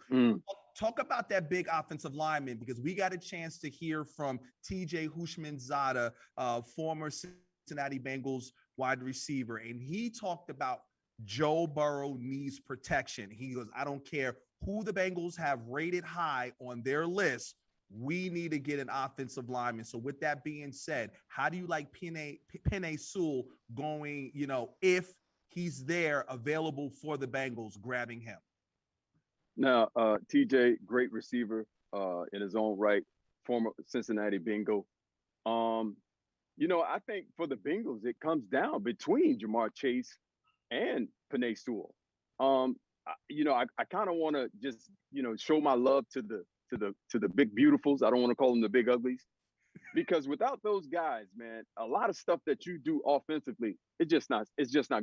Talk about that big offensive lineman, because we got a chance to hear from TJ Houshmandzadeh, former Cincinnati Bengals wide receiver, and he talked about Joe Burrow needs protection. He goes, I don't care who the Bengals have rated high on their list. We need to get an offensive lineman. So with that being said, how do you like Penei Sewell going, if he's there available for the Bengals, grabbing him? Now, TJ, great receiver in his own right, former Cincinnati Bengal. I think for the Bengals, it comes down between Jamar Chase and Penei Sewell. I kind of want to just, show my love to the big beautifuls. I don't want to call them the big uglies, because without those guys, man, a lot of stuff that you do offensively, it's just not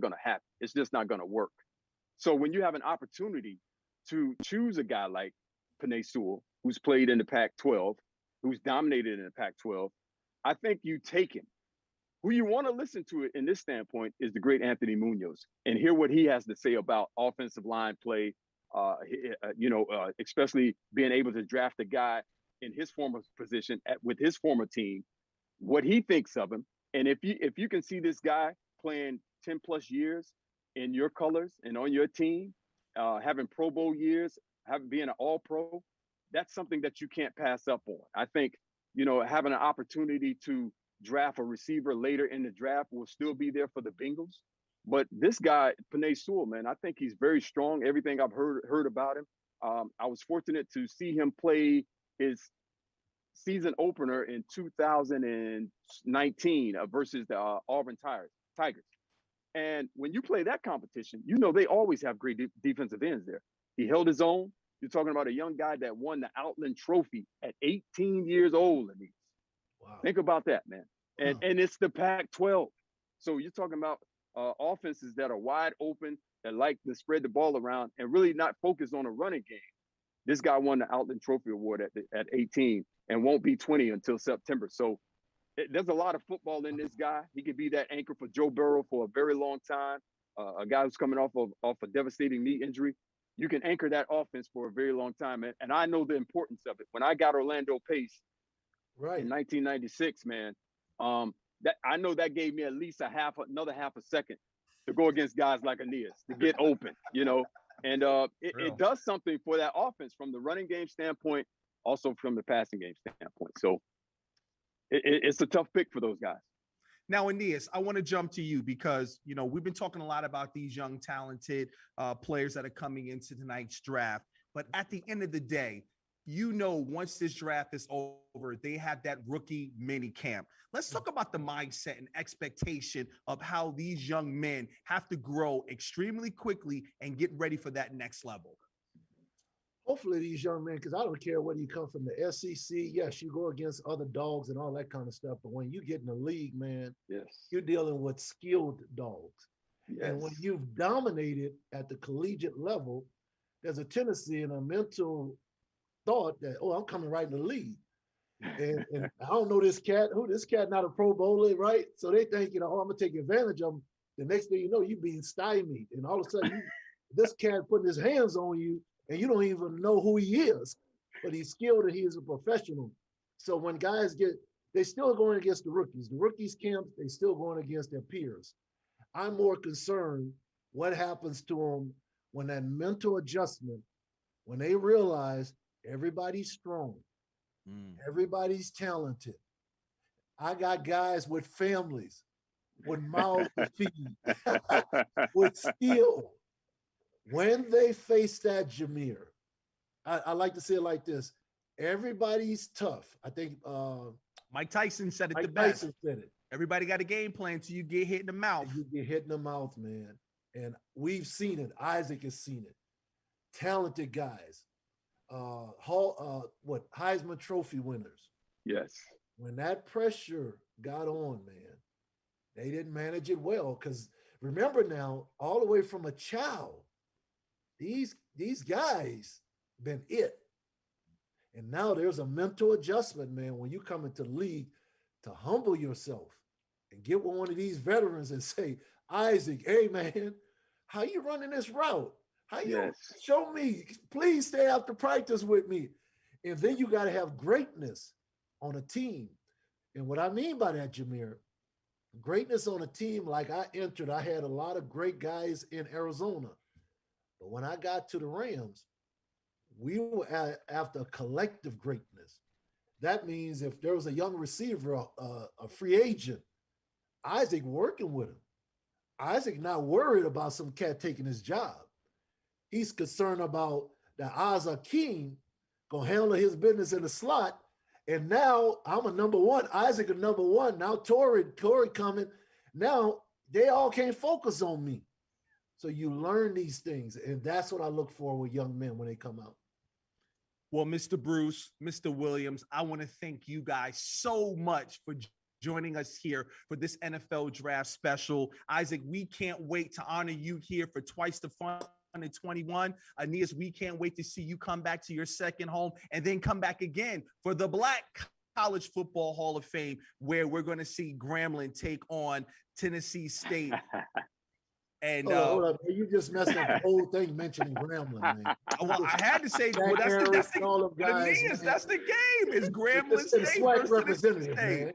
going to happen. It's just not going to work. So when you have an opportunity to choose a guy like Penei Sewell, who's played in the Pac-12, who's dominated in the Pac-12, I think you take him. Who you want to listen to it in this standpoint is the great Anthony Munoz, and hear what he has to say about offensive line play, especially being able to draft a guy in his former position with his former team, what he thinks of him. And if you can see this guy playing 10 plus years in your colors and on your team, having Pro Bowl years, being an all pro, that's something that you can't pass up on. I think, having an opportunity to draft a receiver later in the draft will still be there for the Bengals. But this guy, Penei Sewell, man, I think he's very strong. Everything I've heard about him. I was fortunate to see him play his season opener in 2019 versus the Auburn Tigers. And when you play that competition, they always have great defensive ends there. He held his own. You're talking about a young guy that won the Outland Trophy at 18 years old. Aeneas. Wow. Think about that, man. And it's the Pac-12. So you're talking about offenses that are wide open, that like to spread the ball around and really not focus on a running game. This guy won the Outland Trophy Award at 18 and won't be 20 until September. So there's a lot of football in this guy. He could be that anchor for Joe Burrow for a very long time. A guy who's coming off a devastating knee injury. You can anchor that offense for a very long time. And I know the importance of it. When I got Orlando Pace in 1996, man, that I know that gave me at least another half a second to go against guys like Aeneas, to get open, And it does something for that offense from the running game standpoint, also from the passing game standpoint. So it's a tough pick for those guys. Now, Aeneas, I want to jump to you because, we've been talking a lot about these young, talented players that are coming into tonight's draft. But at the end of the day, once this draft is over, they have that rookie mini camp. Let's talk about the mindset and expectation of how these young men have to grow extremely quickly and get ready for that next level. Hopefully these young men, because I don't care whether you come from the SEC, yes, you go against other dogs and all that kind of stuff, but when you get in the league, man, you're dealing with skilled dogs. Yes. And when you've dominated at the collegiate level, there's a tendency and a mental thought that, I'm coming right in the league. And I don't know this cat, not a Pro Bowler, right? So they think, I'm going to take advantage of him. The next thing you know, you're being stymied. And all of a sudden, this cat putting his hands on you, and you don't even know who he is. But he's skilled and he is a professional. So when guys they're still going against the rookies. The rookies camp, they're still going against their peers. I'm more concerned what happens to them when that mental adjustment, when they realize everybody's strong. Everybody's talented. I got guys with families, with mouths to feed, with skill. When they face that, Jamir, I like to say it like this. Everybody's tough. I think Mike Tyson said it Mike the best. Tyson said it. Everybody got a game plan till you get hit in the mouth. You get hit in the mouth, man. And we've seen it. Isaac has seen it. Talented guys. Heisman Trophy winners. Yes. When that pressure got on, man, they didn't manage it well. Because remember now, all the way from a child, these guys been it. And now there's a mental adjustment, man, when you come into the league to humble yourself and get with one of these veterans and say, Isaac, hey, man, how you running this route? How you show me? Please stay after practice with me. And then you got to have greatness on a team. And what I mean by that, Jamir, greatness on a team like I entered, I had a lot of great guys in Arizona. But when I got to the Rams, we were after collective greatness. That means if there was a young receiver, a free agent, Isaac working with him. Isaac not worried about some cat taking his job. He's concerned about that Akeem gonna handle his business in the slot. And now I'm a number one. Isaac a number one. Now Torrey coming. Now they all can't focus on me. So you learn these things. And that's what I look for with young men when they come out. Well, Mr. Bruce, Mr. Williams, I want to thank you guys so much for joining us here for this NFL draft special. Isaac, we can't wait to honor you here for Twice the Fun in 21. Aeneas, we can't wait to see you come back to your second home and then come back again for the Black College Football Hall of Fame, where we're going to see Grambling take on Tennessee State. And hold up. You just messed up the whole thing mentioning Grambling, man. Well, I had to say, well, that's the game. Is Grambling State versus Tennessee State.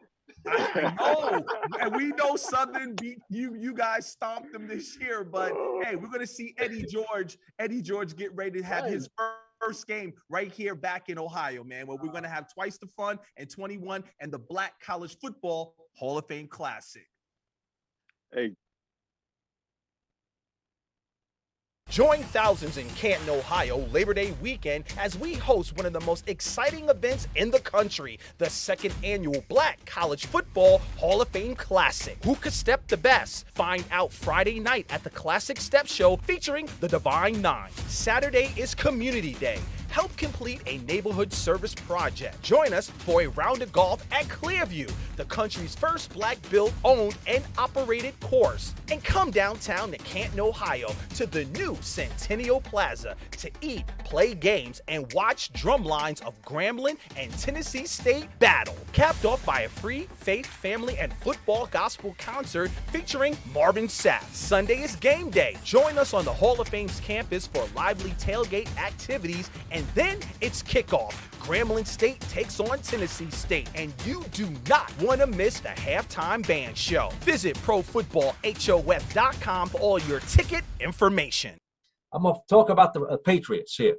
I know, and we know Southern beat you guys stomped them this year, but hey, we're gonna see Eddie George get ready to have his first game right here back in Ohio, man, where we're gonna have twice the fun and 21 and the Black College Football Hall of Fame Classic. Hey. Join thousands in Canton, Ohio, Labor Day weekend as we host one of the most exciting events in the country, the second annual Black College Football Hall of Fame Classic. Who could step the best? Find out Friday night at the Classic Step Show featuring the Divine Nine. Saturday is Community Day. Help complete a neighborhood service project. Join us for a round of golf at Clearview, the country's first black-built, owned, and operated course. And come downtown to Canton, Ohio, to the new Centennial Plaza to eat, play games, and watch drum lines of Grambling and Tennessee State battle. Capped off by a free faith, family, and football gospel concert featuring Marvin Sapp. Sunday is game day. Join us on the Hall of Fame's campus for lively tailgate activities, and then it's kickoff. Grambling State takes on Tennessee State, and you do not want to miss the halftime band show. Visit ProFootballHOF.com for all your ticket information. I'm going to talk about the Patriots here.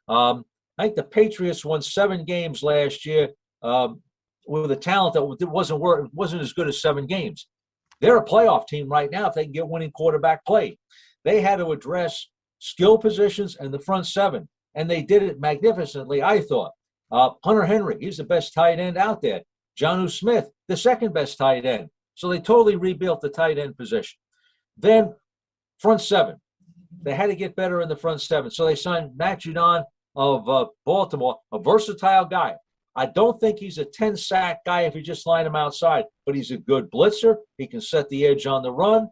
I think the Patriots won 7 games last year with a talent that wasn't as good as 7 games. They're a playoff team right now if they can get winning quarterback play. They had to address skill positions and the front 7. And they did it magnificently, I thought. Hunter Henry, he's the best tight end out there. Jonnu Smith, the second best tight end. So they totally rebuilt the tight end position. Then front 7. They had to get better in the front 7. So they signed Matt Judon of Baltimore, a versatile guy. I don't think he's a 10-sack guy if you just line him outside, but he's a good blitzer. He can set the edge on the run.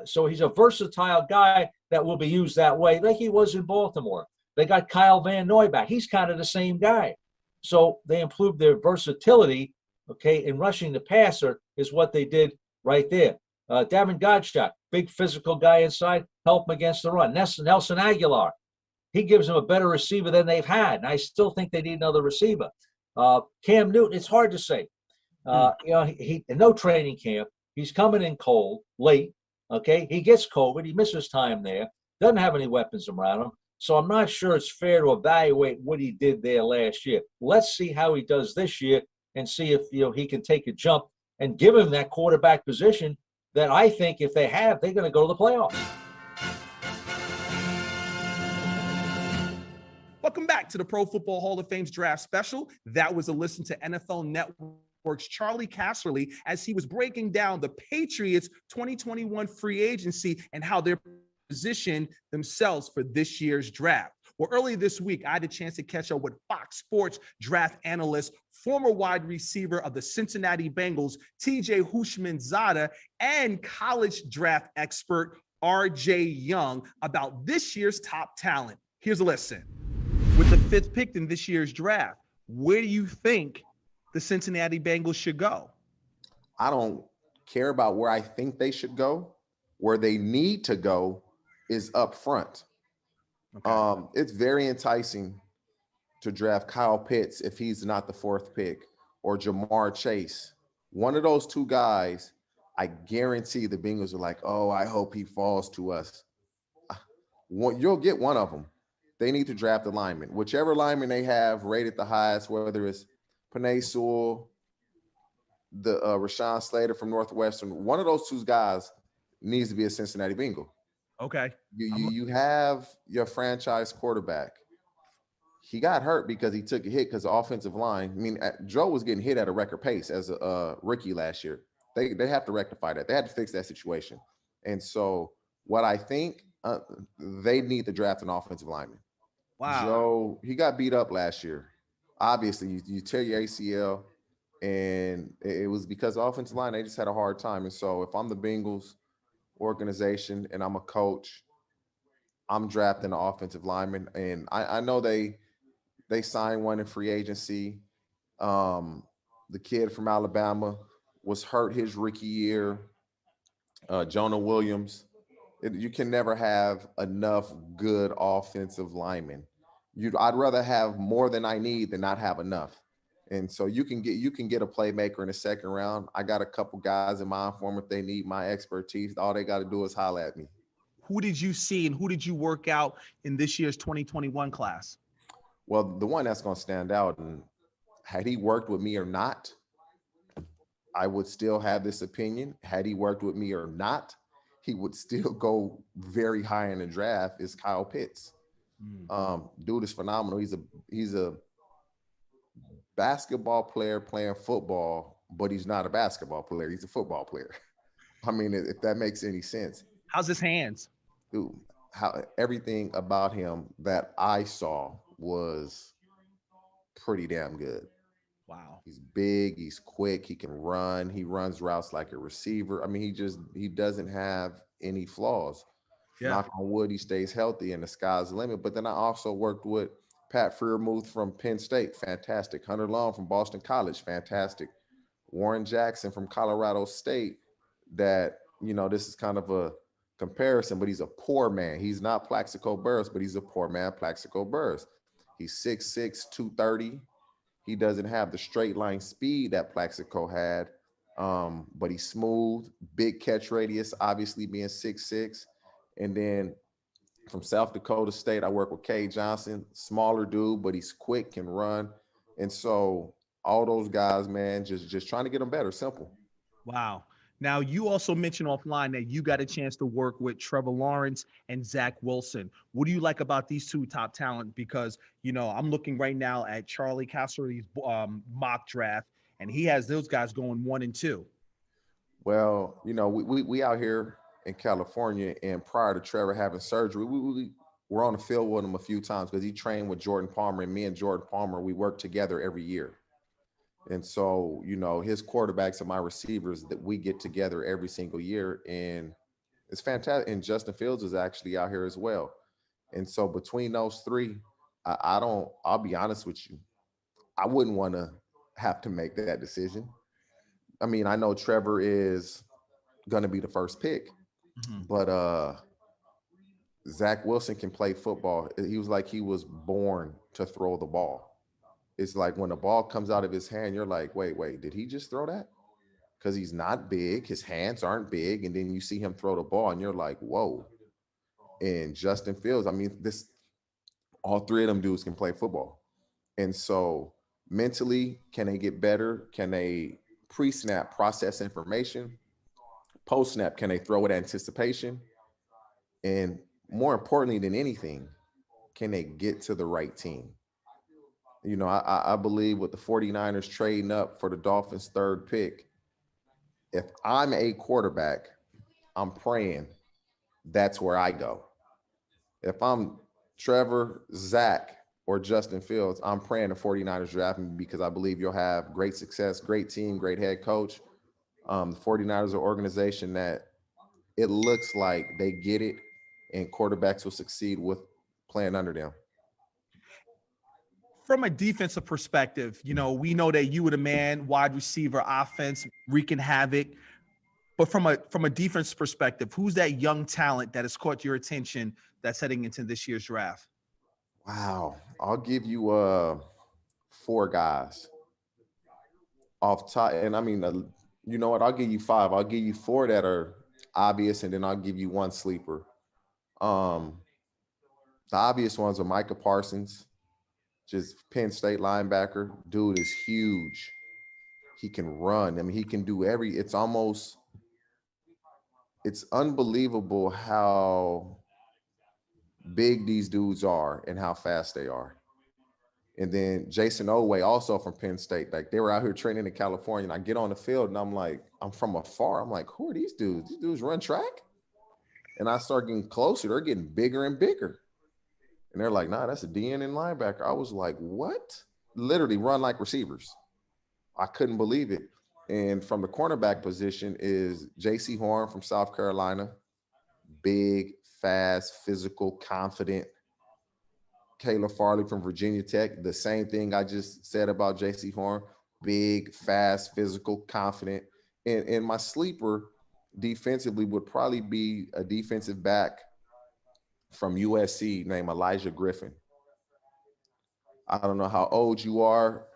So he's a versatile guy that will be used that way like he was in Baltimore. They got Kyle Van Noy back. He's kind of the same guy. So they improved their versatility, okay, in rushing the passer is what they did right there. Davin Godchak, big physical guy inside, help him against the run. Nelson Aguilar, he gives them a better receiver than they've had, and I still think they need another receiver. Cam Newton, it's hard to say. He in no training camp. He's coming in cold, late, okay? He gets COVID. He misses time there. Doesn't have any weapons around him. So I'm not sure it's fair to evaluate what he did there last year. Let's see how he does this year and see if he can take a jump and give him that quarterback position that I think if they have, they're going to go to the playoffs. Welcome back to the Pro Football Hall of Fame's draft special. That was a listen to NFL Network's Charlie Casserly as he was breaking down the Patriots 2021 free agency and how they're position themselves for this year's draft. Well, earlier this week, I had a chance to catch up with Fox Sports draft analyst, former wide receiver of the Cincinnati Bengals, TJ Houshmandzadeh, and college draft expert RJ Young about this year's top talent. Here's a listen. With the 5th pick in this year's draft, where do you think the Cincinnati Bengals should go? I don't care about where I think they should go. Where they need to go is up front. Okay. It's very enticing to draft Kyle Pitts if he's not the 4th pick, or Jamar Chase. One of those 2 guys, I guarantee the Bengals are like, oh, I hope he falls to us. You'll get one of them. They need to draft a lineman. Whichever lineman they have rated the highest, whether it's Penei Sewell, the Rashaan Slater from Northwestern, one of those 2 guys needs to be a Cincinnati Bengal. Okay. You have your franchise quarterback. He got hurt because he took a hit because the offensive line. I mean, Joe was getting hit at a record pace as a rookie last year. They have to rectify that. They had to fix that situation. And so what I think they need to draft an offensive lineman. Wow. Joe, he got beat up last year. Obviously, you tear your ACL, and it was because the offensive line, they just had a hard time. And so if I'm the Bengals organization and I'm a coach, I'm drafting an offensive lineman. And I know they signed one in free agency. The kid from Alabama was hurt his rookie year. Jonah Williams. You can never have enough good offensive linemen. I'd rather have more than I need than not have enough. And so you can get a playmaker in the second round. I got a couple guys in my inform if they need my expertise. All they got to do is holler at me. Who did you see and who did you work out in this year's 2021 class? Well, the one that's going to stand out, and had he worked with me or not, I would still have this opinion. Had he worked with me or not, he would still go very high in the draft, is Kyle Pitts. Dude is phenomenal. He's a basketball player playing football, but he's not a basketball player. He's a football player. I mean, if that makes any sense. How's his hands? Dude, everything about him that I saw was pretty damn good. Wow. He's big, he's quick, he can run, he runs routes like a receiver. I mean, he doesn't have any flaws. Yeah. Knock on wood, he stays healthy and the sky's the limit. But then I also worked with Pat Freiermuth from Penn State, fantastic. Hunter Long from Boston College, fantastic. Warren Jackson from Colorado State, that, you know, this is kind of a comparison, but he's a poor man. He's not Plaxico Burress, but he's a poor man, Plaxico Burress. He's 6'6", 230. He doesn't have the straight line speed that Plaxico had, but he's smooth, big catch radius, obviously being 6'6". And then from South Dakota State, I work with Kay Johnson, smaller dude, but he's quick, can run. And so all those guys, man, just trying to get them better, simple. Wow. Now, you also mentioned offline that you got a chance to work with Trevor Lawrence and Zach Wilson. What do you like about these two top talent? Because, you know, I'm looking right now at Charlie Casserly's mock draft, and he has those guys going 1 and 2. Well, you know, we out here in California, and prior to Trevor having surgery, we were on the field with him a few times because he trained with Jordan Palmer, and me and Jordan Palmer, we work together every year. And so, you know, his quarterbacks and my receivers, that we get together every single year, and it's fantastic. And Justin Fields is actually out here as well. And so between those three, I'll be honest with you, I wouldn't want to have to make that decision. I mean, I know Trevor is going to be the first pick, but Zach Wilson can play football. He was born to throw the ball. It's like when the ball comes out of his hand, you're like, wait, did he just throw that? Because he's not big. His hands aren't big. And then you see him throw the ball and you're like, whoa. And Justin Fields, I mean, all three of them dudes can play football. And so mentally, can they get better? Can they pre-snap process information? Post-snap, can they throw with anticipation? And more importantly than anything, can they get to the right team? You know, I believe with the 49ers trading up for the Dolphins' third pick, if I'm a quarterback, I'm praying that's where I go. If I'm Trevor, Zack, or Justin Fields, I'm praying the 49ers draft me because I believe you'll have great success, great team, great head coach. The 49ers are an organization that it looks like they get it, and quarterbacks will succeed with playing under them. From a defensive perspective, you know, we know that you were the man, wide receiver, offense, wreaking havoc. But from a defense perspective, who's that young talent that has caught your attention that's heading into this year's draft? Wow. I'll give you 4 guys off top. And I mean, you know what? I'll give you 5. I'll give you 4 that are obvious, and then I'll give you 1 sleeper. The obvious ones are Micah Parsons, just Penn State linebacker. Dude is huge. He can run. I mean, he can do it's unbelievable how big these dudes are and how fast they are. And then Jason Oweh, also from Penn State. Like, they were out here training in California, and I get on the field and I'm like, I'm from afar. I'm like, who are these dudes? These dudes run track? And I start getting closer. They're getting bigger and bigger. And they're like, nah, that's a DN and linebacker. I was like, what? Literally run like receivers. I couldn't believe it. And from the cornerback position is J.C. Horn from South Carolina. Big, fast, physical, confident. Caleb Farley from Virginia Tech. The same thing I just said about J.C. Horn. Big, fast, physical, confident. And my sleeper defensively would probably be a defensive back from USC named Elijah Griffin. I don't know how old you are,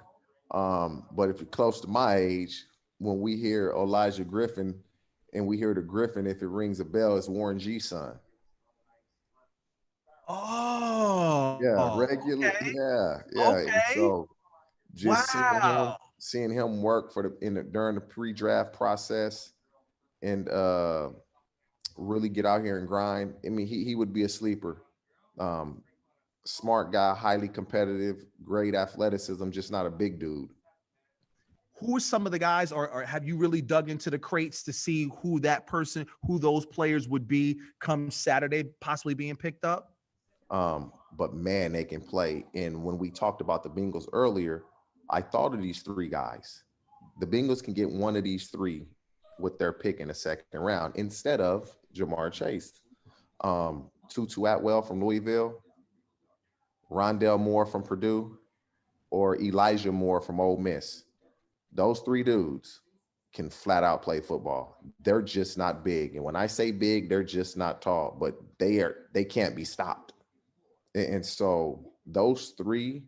But if you're close to my age, when we hear Elijah Griffin and we hear the Griffin, if it rings a bell, it's Warren G's son. Oh, Yeah, regular. okay. Yeah. And Okay. so just Wow. seeing him work during the pre-draft process and really get out here and grind. I mean, he would be a sleeper. Smart guy, highly competitive, great athleticism, just not a big dude. Who are some of the guys, or have you really dug into the crates to see who those players would be come Saturday, possibly being picked up? But man, they can play. And when we talked about the Bengals earlier, I thought of these three guys. The Bengals can get one of these three with their pick in the second round instead of Jamar Chase. Tutu Atwell from Louisville, Rondale Moore from Purdue, or Elijah Moore from Ole Miss. Those three dudes can flat out play football. They're just not big. And when I say big, they're just not tall, but they can't be stopped. And so those three,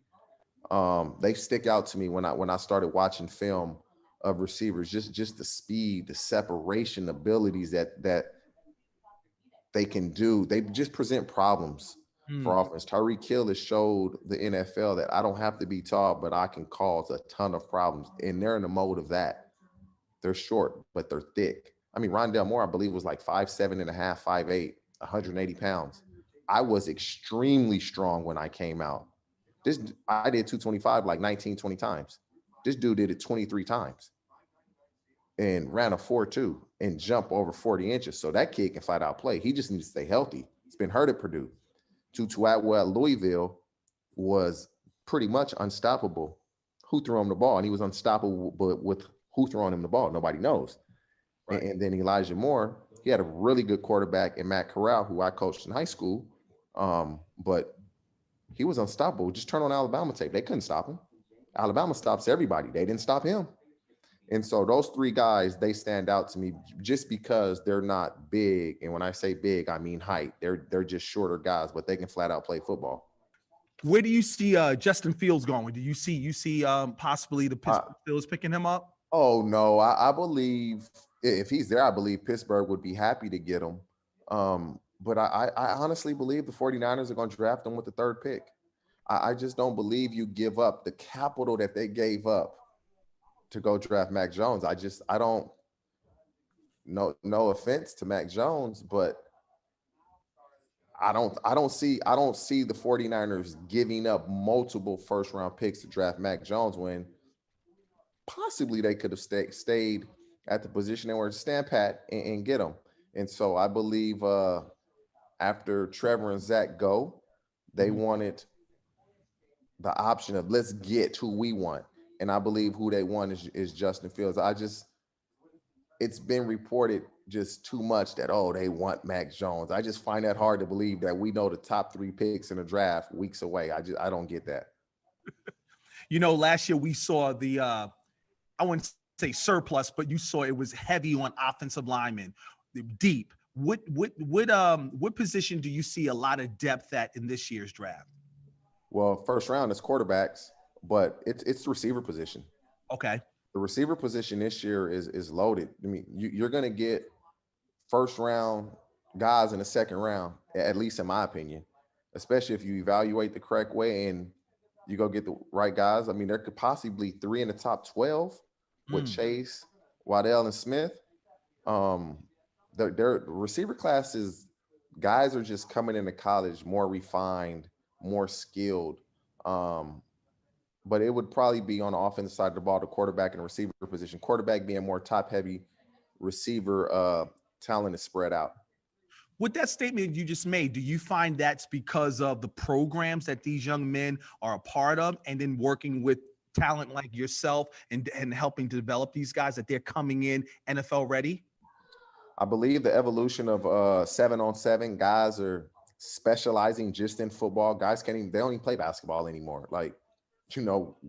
they stick out to me when I started watching film of receivers, just the speed, the separation abilities that they can do. They just present problems for offense. Tyreek Hill has showed the NFL that I don't have to be tall, but I can cause a ton of problems. And they're in the mode of that. They're short, but they're thick. I mean, Rondale Moore, I believe, was like 5'7 and a half, 5'8", 180 pounds. I was extremely strong when I came out. I did 225 like 19, 20 times. This dude did it 23 times and ran a 4.2 and jump over 40 inches. So that kid can flat out play. He just needs to stay healthy. He's been hurt at Purdue. Tutu Atwell at Louisville was pretty much unstoppable. Who threw him the ball? And he was unstoppable, but with who throwing him the ball, nobody knows. Right. And then Elijah Moore, he had a really good quarterback in Matt Corral, who I coached in high school. But he was unstoppable. Just turn on Alabama tape. They couldn't stop him. Alabama stops everybody. They didn't stop him. And so those three guys, they stand out to me just because they're not big. And when I say big, I mean height. They're just shorter guys, but they can flat out play football. Where do you see Justin Fields going? Do you see possibly the Pittsburgh Steelers picking him up? Oh, no. I believe if he's there, I believe Pittsburgh would be happy to get him. But I honestly believe the 49ers are going to draft him with the third pick. I just don't believe you give up the capital that they gave up to go draft Mac Jones. I don't, no offense to Mac Jones, but I don't see the 49ers giving up multiple first round picks to draft Mac Jones when possibly they could have stayed at the position they were, stand pat and get him. And so I believe after Trevor and Zack go, they wanted the option of let's get who we want. And I believe who they want is Justin Fields. It's been reported just too much that, they want Mac Jones. I just find that hard to believe that we know the top 3 picks in the draft weeks away. I don't get that. Last year we saw the, I wouldn't say surplus, but you saw it was heavy on offensive linemen, deep. What position do you see a lot of depth at in this year's draft? Well, first round is quarterbacks, but it's the receiver position. Okay. The receiver position this year is loaded. I mean, you're going to get first round guys in the second round, at least in my opinion, especially if you evaluate the correct way and you go get the right guys. I mean, there could possibly 3 in the top 12 with Chase, Waddell, and Smith. Their receiver classes, guys are just coming into college more refined, more skilled. But it would probably be on the offensive side of the ball, the quarterback and receiver position. Quarterback being more top-heavy, receiver talent is spread out. With that statement you just made, do you find that's because of the programs that these young men are a part of and then working with talent like yourself and helping to develop these guys that they're coming in NFL ready? I believe the evolution of 7-on-7 guys are specializing just in football. Guys they don't even play basketball anymore. Like,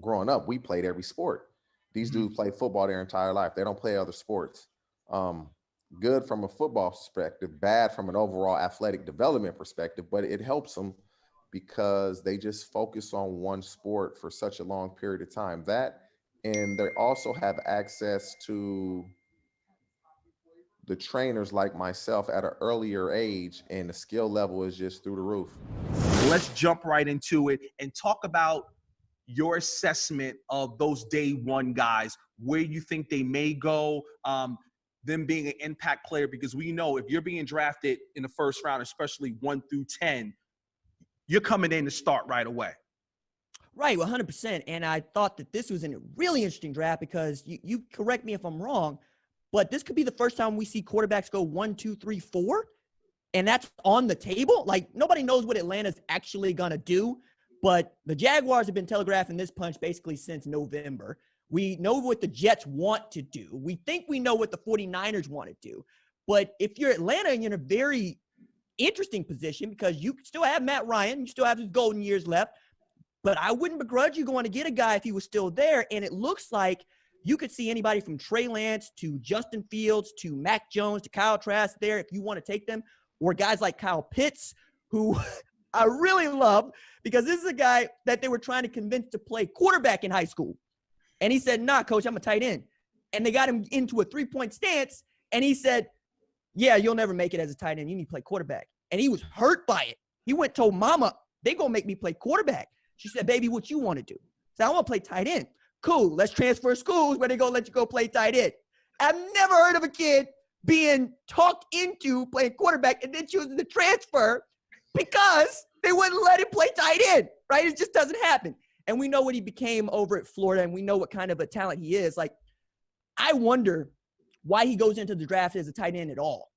growing up, we played every sport. These dudes play football their entire life. They don't play other sports. Good from a football perspective, bad from an overall athletic development perspective, but it helps them because they just focus on one sport for such a long period of time. That and they also have access to the trainers like myself at an earlier age, and the skill level is just through the roof. Let's jump right into it and talk about your assessment of those day one guys, where you think they may go, them being an impact player, because we know if you're being drafted in the first round, especially 1 through 10, you're coming in to start right away. Right, 100%. And I thought that this was a really interesting draft because you correct me if I'm wrong, but this could be the first time we see quarterbacks go 1, 2, 3, 4, and that's on the table. Like, nobody knows what Atlanta's actually going to do, but the Jaguars have been telegraphing this punch basically since November. We know what the Jets want to do. We think we know what the 49ers want to do. But if you're Atlanta, you're in a very interesting position because you still have Matt Ryan. You still have his golden years left. But I wouldn't begrudge you going to get a guy if he was still there. And it looks like you could see anybody from Trey Lance to Justin Fields to Mac Jones to Kyle Trask there if you want to take them. Or guys like Kyle Pitts, who I really love because this is a guy that they were trying to convince to play quarterback in high school. And he said, nah, coach, I'm a tight end. And they got him into a three-point stance. And he said, yeah, you'll never make it as a tight end. You need to play quarterback. And he was hurt by it. He went and told mama, they going to make me play quarterback. She said, baby, what you want to do? So I want to play tight end. Cool. Let's transfer schools where they're going to let you go play tight end. I've never heard of a kid being talked into playing quarterback and then choosing to transfer because they wouldn't let him play tight end, right? It just doesn't happen. And we know what he became over at Florida, and we know what kind of a talent he is. Like, I wonder why he goes into the draft as a tight end at all,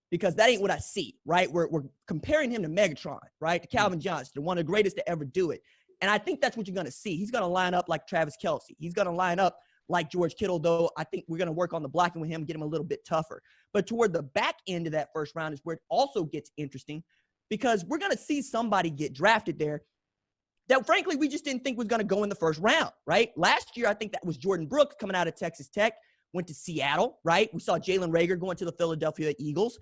because that ain't what I see, right? We're comparing him to Megatron, right? To Calvin Johnson, one of the greatest to ever do it. And I think that's what you're going to see. He's going to line up like Travis Kelce. He's going to line up like George Kittle, though I think we're going to work on the blocking with him, get him a little bit tougher. But toward the back end of that first round is where it also gets interesting because we're going to see somebody get drafted there that, frankly, we just didn't think was going to go in the first round, right? Last year, I think that was Jordan Brooks coming out of Texas Tech, went to Seattle, right? We saw Jalen Reagor going to the Philadelphia Eagles.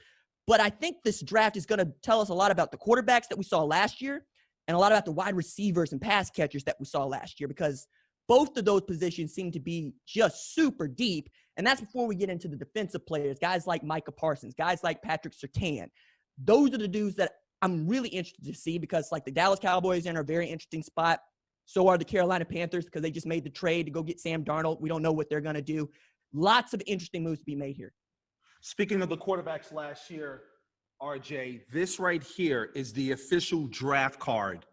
But I think this draft is going to tell us a lot about the quarterbacks that we saw last year and a lot about the wide receivers and pass catchers that we saw last year because both of those positions seem to be just super deep. And that's before we get into the defensive players, guys like Micah Parsons, guys like Patrick Surtain. Those are the dudes that I'm really interested to see because, like, the Dallas Cowboys are in a very interesting spot. So are the Carolina Panthers because they just made the trade to go get Sam Darnold. We don't know what they're going to do. Lots of interesting moves to be made here. Speaking of the quarterbacks last year, RJ, this right here is the official draft card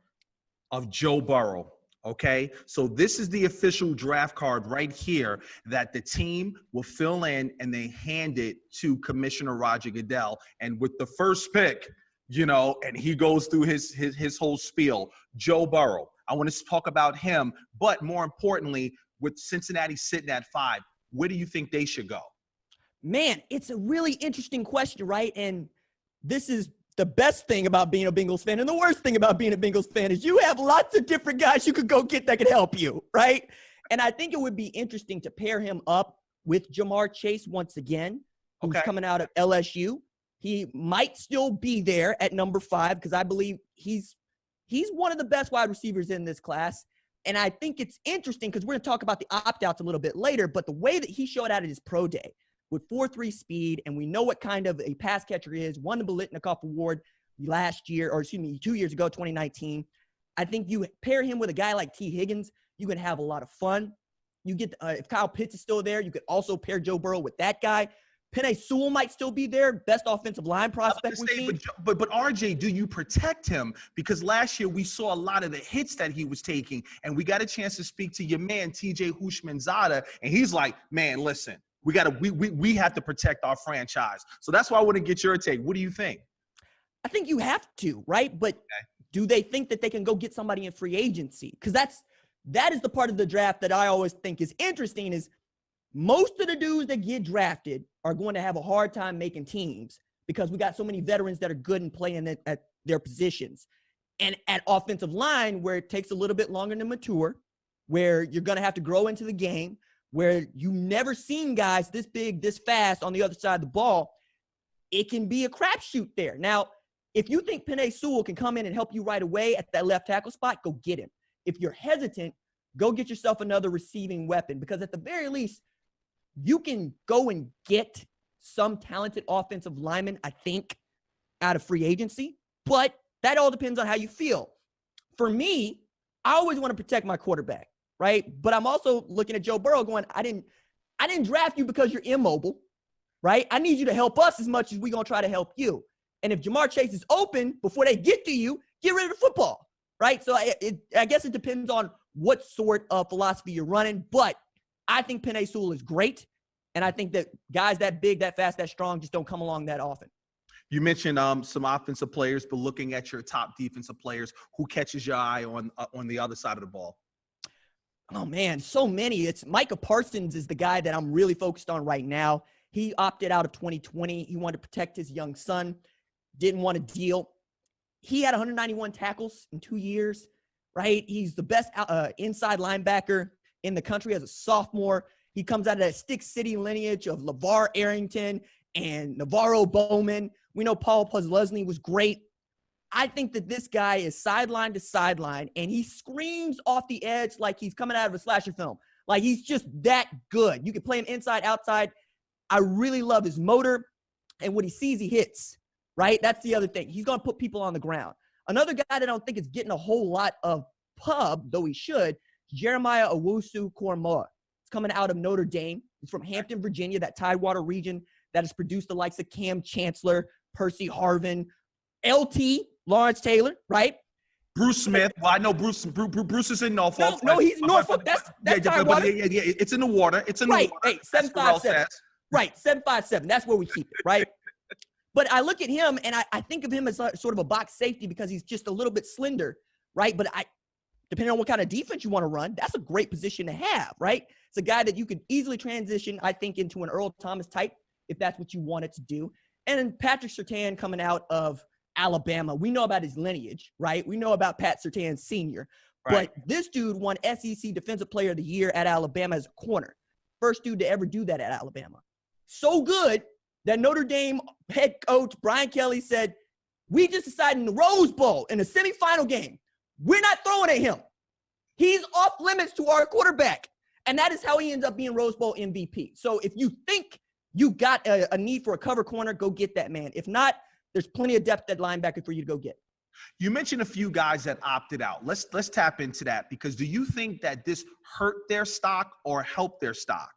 of Joe Burrow. Okay, so this is the official draft card right here that the team will fill in and they hand it to Commissioner Roger Goodell. And with the first pick, you know, and he goes through his whole spiel, Joe Burrow. I want to talk about him, but more importantly, with Cincinnati sitting at 5, where do you think they should go? Man, it's a really interesting question, right? And this is the best thing about being a Bengals fan. And the worst thing about being a Bengals fan is you have lots of different guys you could go get that could help you, right? And I think it would be interesting to pair him up with Jamar Chase once again, who's coming out of LSU. He might still be there at number 5 because I believe he's one of the best wide receivers in this class. And I think it's interesting because we're going to talk about the opt-outs a little bit later, but the way that he showed out at his pro day with 4.3 speed, and we know what kind of a pass catcher he is, won the Biletnikoff Award 2 years ago, 2019. I think you pair him with a guy like T. Higgins, you can have a lot of fun. You get if Kyle Pitts is still there, you could also pair Joe Burrow with that guy. Penei Sewell might still be there, best offensive line prospect we've seen. But RJ, do you protect him? Because last year we saw a lot of the hits that he was taking, and we got a chance to speak to your man TJ Houshmandzadeh, and he's like, man, listen, we have to protect our franchise. So that's why I want to get your take. What do you think? I think you have to, right? But do they think that they can go get somebody in free agency? Because that is the part of the draft that I always think is interesting is most of the dudes that get drafted are going to have a hard time making teams because we got so many veterans that are good and playing at their positions. And at offensive line, where it takes a little bit longer to mature, where you're going to have to grow into the game, where you've never seen guys this big, this fast on the other side of the ball, it can be a crapshoot there. Now, if you think Penei Sewell can come in and help you right away at that left tackle spot, go get him. If you're hesitant, go get yourself another receiving weapon, because at the very least, you can go and get some talented offensive linemen, I think, out of free agency, but that all depends on how you feel. For me, I always want to protect my quarterback, right? But I'm also looking at Joe Burrow going, I didn't draft you because you're immobile, right? I need you to help us as much as we're going to try to help you. And if Jamar Chase is open before they get to you, get rid of the football, right? So I guess it depends on what sort of philosophy you're running, but I think Penei Sewell is great, and I think that guys that big, that fast, that strong just don't come along that often. You mentioned some offensive players, but looking at your top defensive players, who catches your eye on the other side of the ball? Oh, man, so many. It's Micah Parsons is the guy that I'm really focused on right now. He opted out of 2020. He wanted to protect his young son, didn't want to deal. He had 191 tackles in 2 years, right? He's the best inside linebacker in the country as a sophomore. He comes out of that Stick City lineage of LeVar Arrington and Navarro Bowman. We know Paul Posluszny was great. I think that this guy is sideline to sideline, and he screams off the edge like he's coming out of a slasher film. Like, he's just that good. You can play him inside, outside. I really love his motor, and what he sees, he hits, right? That's the other thing. He's going to put people on the ground. Another guy that I don't think is getting a whole lot of pub, though he should, Jeremiah Owusu-Koramoah. He's coming out of Notre Dame. He's from Hampton, Virginia, that Tidewater region that has produced the likes of Cam Chancellor, Percy Harvin, LT, Lawrence Taylor, right? Bruce Smith. Well, I know Bruce is in Norfolk. No, he's in Norfolk. That's Tidewater. Yeah, it's in the water. It's in the water. Hey, 757. Right, 757. That's where we keep it, right? But I look at him, and I think of him as sort of a box safety because he's just a little bit slender, right? But depending on what kind of defense you want to run, that's a great position to have, right? It's a guy that you could easily transition, I think, into an Earl Thomas type if that's what you wanted to do. And then Patrick Surtain coming out of Alabama. We know about his lineage, right? We know about Pat Surtain Sr. Right. But this dude won SEC Defensive Player of the Year at Alabama as a corner. First dude to ever do that at Alabama. So good that Notre Dame head coach Brian Kelly said, we just decided in the Rose Bowl, in the semifinal game, we're not throwing at him. He's off limits to our quarterback. And that is how he ends up being Rose Bowl MVP. So if you think you got a need for a cover corner, go get that man. If not, there's plenty of depth at linebacker for you to go get. You mentioned a few guys that opted out. Let's tap into that, because do you think that this hurt their stock or helped their stock?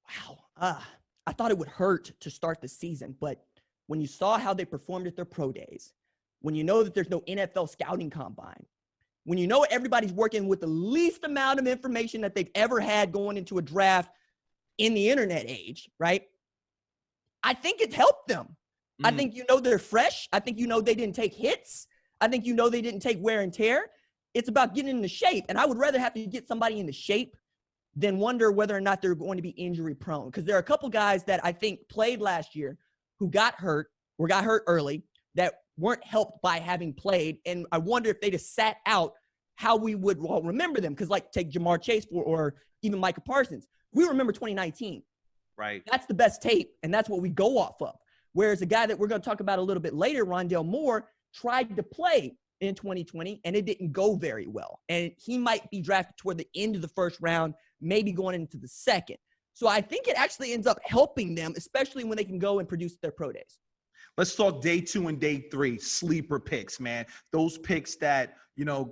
Wow. I thought it would hurt to start the season, but when you saw how they performed at their pro days, when you know that there's no NFL scouting combine, when you know everybody's working with the least amount of information that they've ever had going into a draft in the internet age, right? I think it helped them. I think they're fresh. I think they didn't take hits. I think they didn't take wear and tear. It's about getting into shape, and I would rather have to get somebody into shape than wonder whether or not they're going to be injury prone, because there are a couple guys that I think played last year who got hurt or got hurt early that weren't helped by having played, and I wonder if they just sat out how we would remember them, because like take Jamar Chase or even Micah Parsons. We remember 2019. Right. That's the best tape, and that's what we go off of. Whereas a guy that we're going to talk about a little bit later, Rondale Moore, tried to play in 2020, and it didn't go very well. And he might be drafted toward the end of the first round, maybe going into the second. So I think it actually ends up helping them, especially when they can go and produce their pro days. Let's talk day 2 and day 3, sleeper picks, man. Those picks that,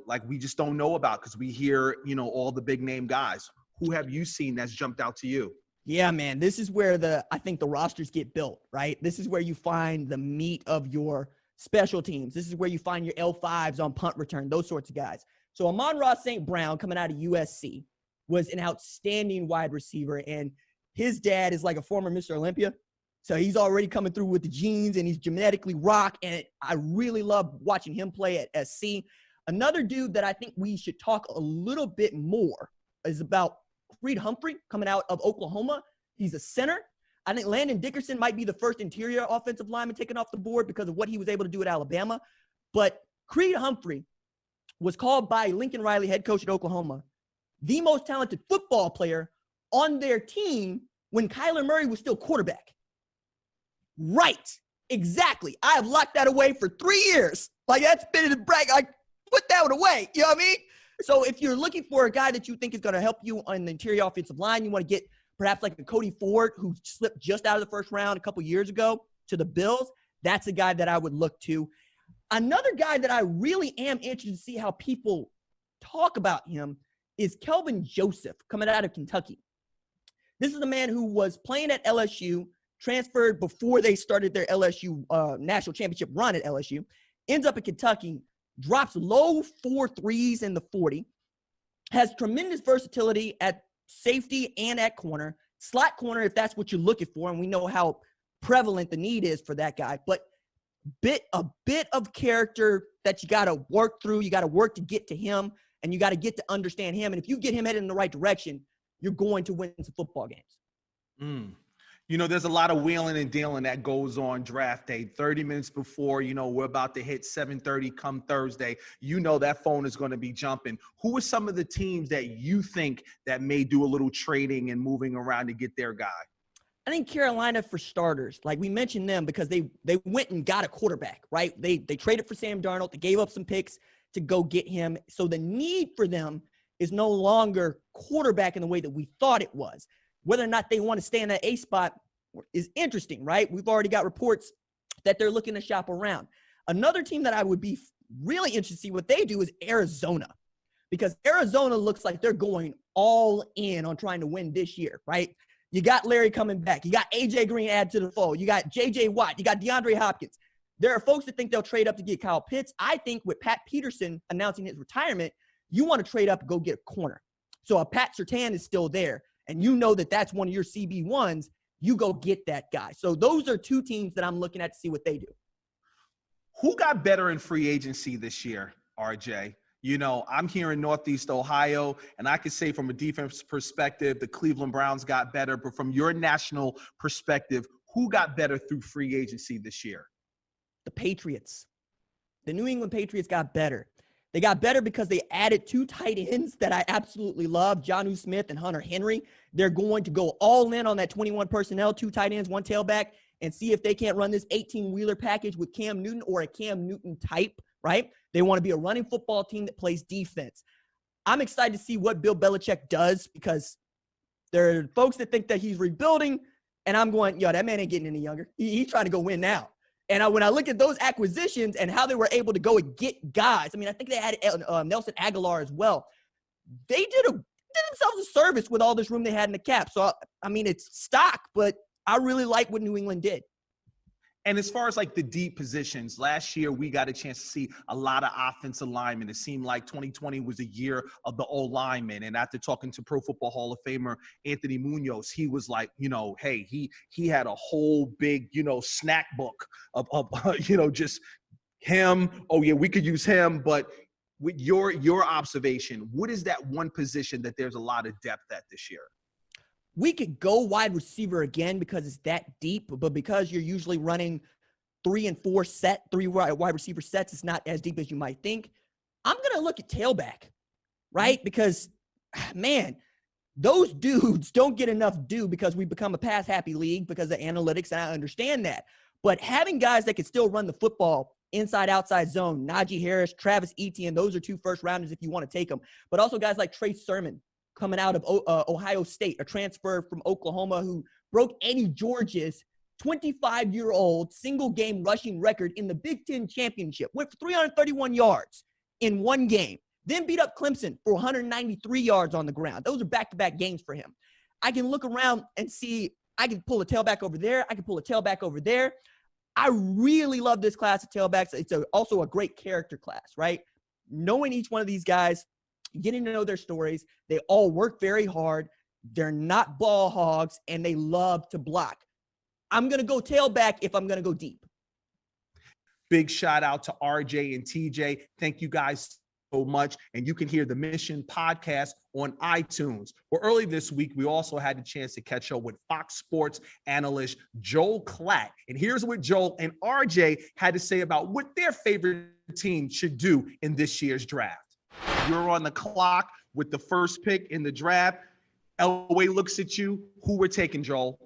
like we just don't know about because we hear, all the big name guys. Who have you seen that's jumped out to you? Yeah, man, this is where I think the rosters get built, right? This is where you find the meat of your special teams. This is where you find your L5s on punt return, those sorts of guys. So Amon-Ra St. Brown, coming out of USC, was an outstanding wide receiver, and his dad is like a former Mr. Olympia. So he's already coming through with the genes, and he's genetically rock, and I really love watching him play at SC. Another dude that I think we should talk a little bit more is about Creed Humphrey, coming out of Oklahoma. He's a center. I think Landon Dickerson might be the first interior offensive lineman taken off the board because of what he was able to do at Alabama. But Creed Humphrey was called by Lincoln Riley, head coach at Oklahoma, the most talented football player on their team when Kyler Murray was still quarterback. Right. Exactly. I have locked that away for 3 years. Like, that's been in the brag. Like, put that one away. You know what I mean? So if you're looking for a guy that you think is going to help you on the interior offensive line, you want to get perhaps like a Cody Ford, who slipped just out of the first round a couple years ago to the Bills, that's a guy that I would look to. Another guy that I really am interested to see how people talk about him is Kelvin Joseph, coming out of Kentucky. This is a man who was playing at LSU, transferred before they started their LSU national championship run at LSU, ends up in Kentucky, drops low 4 threes in the 40, has tremendous versatility at safety and at corner, slot corner if that's what you're looking for, and we know how prevalent the need is for that guy, but a bit of character that you got to work through. You got to work to get to him, and you got to get to understand him, and if you get him headed in the right direction, you're going to win some football games. You know, there's a lot of wheeling and dealing that goes on draft day. 30 minutes before, you know, we're about to hit 7:30 come Thursday. You know that phone is going to be jumping. Who are some of the teams that you think that may do a little trading and moving around to get their guy? I think Carolina, for starters, like we mentioned them because they went and got a quarterback, right? They traded for Sam Darnold. They gave up some picks to go get him. So the need for them is no longer quarterback in the way that we thought it was. Whether or not they want to stay in that A spot is interesting, right? We've already got reports that they're looking to shop around. Another team that I would be really interested to see what they do is Arizona, because Arizona looks like they're going all in on trying to win this year, right? You got Larry coming back. You got A.J. Green added to the fold. You got J.J. Watt. You got DeAndre Hopkins. There are folks that think they'll trade up to get Kyle Pitts. I think with Pat Peterson announcing his retirement, you want to trade up and go get a corner. So a Pat Surtain is still there, and you know that that's one of your CB1s. You go get that guy. So those are two teams that I'm looking at to see what they do. Who got better in free agency this year, RJ? You know, I'm here in Northeast Ohio, and I can say from a defense perspective, the Cleveland Browns got better. But from your national perspective, who got better through free agency this year? The Patriots. The New England Patriots got better. They got better because they added 2 tight ends that I absolutely love, Jonnu Smith and Hunter Henry. They're going to go all in on that 21 personnel, 2 tight ends, 1 tailback, and see if they can't run this 18-wheeler package with Cam Newton or a Cam Newton type, right? They want to be a running football team that plays defense. I'm excited to see what Bill Belichick does because there are folks that think that he's rebuilding, and I'm going, yo, that man ain't getting any younger. He's trying to go win now. And when I look at those acquisitions and how they were able to go and get guys, I mean, I think they added Nelson Aguilar as well. They did themselves a service with all this room they had in the cap. So, I mean, it's stock, but I really like what New England did. And as far as like the deep positions, last year we got a chance to see a lot of offensive linemen. It seemed like 2020 was a year of the O-linemen. And after talking to Pro Football Hall of Famer Anthony Munoz, he was like, you know, hey, he had a whole big, you know, snack book of you know, just him. Oh yeah, we could use him. But with your observation, what is that one position that there's a lot of depth at this year? We could go wide receiver again because it's that deep, but because you're usually running 3 and 4 3 wide receiver sets, it's not as deep as you might think. I'm going to look at tailback, right? Because, man, those dudes don't get enough due because we become a pass-happy league because of analytics, and I understand that. But having guys that can still run the football inside-outside zone, Najee Harris, Travis Etienne, those are 2 first-rounders if you want to take them. But also guys like Trey Sermon, coming out of Ohio State, a transfer from Oklahoma who broke Eddie George's 25-year-old single-game rushing record in the Big Ten Championship. Went for 331 yards in 1 game. Then beat up Clemson for 193 yards on the ground. Those are back-to-back games for him. I can look around and see I can pull a tailback over there. I can pull a tailback over there. I really love this class of tailbacks. It's also a great character class, right? Knowing each one of these guys, getting to know their stories. They all work very hard. They're not ball hogs, and they love to block. I'm going to go tailback if I'm going to go deep. Big shout out to RJ and TJ. Thank you guys so much. And you can hear the Mission podcast on iTunes. Well, early this week, we also had the chance to catch up with Fox Sports analyst Joel Klatt. And here's what Joel and RJ had to say about what their favorite team should do in this year's draft. You're on the clock with the first pick in the draft. Elway looks at you. Who we're taking, Joel?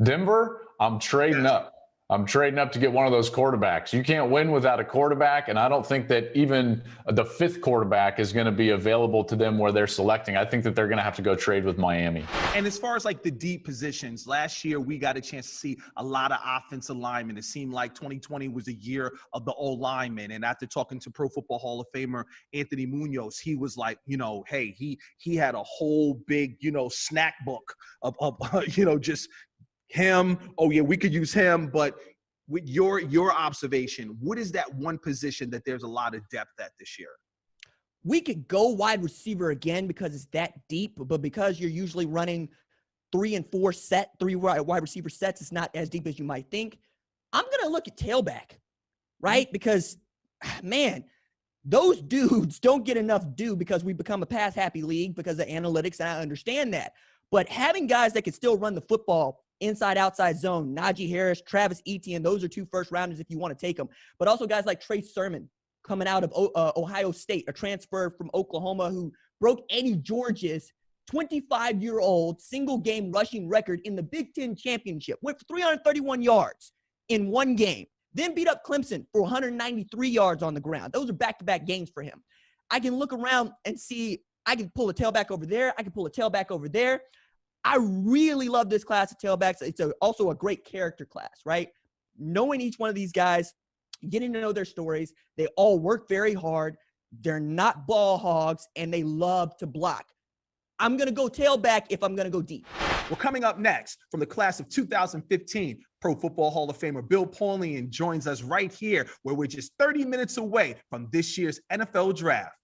Denver, I'm trading up. I'm trading up to get one of those quarterbacks. You can't win without a quarterback, and I don't think that even the fifth quarterback is going to be available to them where they're selecting. I think that they're going to have to go trade with Miami. And as far as like the deep positions, last year we got a chance to see a lot of offensive linemen. It seemed like 2020 was a year of the old linemen. And after talking to Pro Football Hall of Famer Anthony Munoz, he was like, hey, he had a whole big, snack book of just him. Oh yeah, we could use him. But with your observation, what is that one position that there's a lot of depth at this year? We could go wide receiver again because it's that deep, but because you're usually running 3 and 4 three wide receiver sets, it's not as deep as you might think. I'm going to look at tailback, right? Because, man, those dudes don't get enough due because we become a pass-happy league because of analytics, and I understand that. But having guys that can still run the football inside, outside zone, Najee Harris, Travis Etienne, those are 2 first-rounders if you want to take them. But also guys like Trey Sermon coming out of Ohio State, a transfer from Oklahoma who broke Eddie George's 25-year-old single-game rushing record in the Big Ten Championship, went for 331 yards in one game, then beat up Clemson for 193 yards on the ground. Those are back-to-back games for him. I can look around and see I can pull a tailback over there. I can pull a tailback over there. I really love this class of tailbacks. It's also a great character class, right? Knowing each one of these guys, getting to know their stories. They all work very hard. They're not ball hogs, and they love to block. I'm going to go tailback if I'm going to go deep. Well, coming up next from the class of 2015, Pro Football Hall of Famer Bill Polian joins us right here where we're just 30 minutes away from this year's NFL Draft.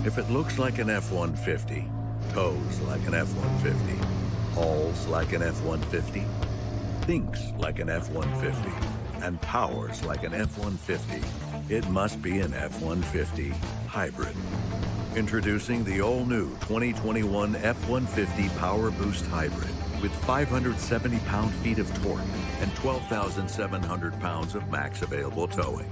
If it looks like an F-150, tows like an F-150, hauls like an F-150, thinks like an F-150, and powers like an F-150, it must be an F-150 hybrid. Introducing the all-new 2021 F-150 Power Boost Hybrid with 570 pound-feet of torque and 12,700 pounds of max available towing.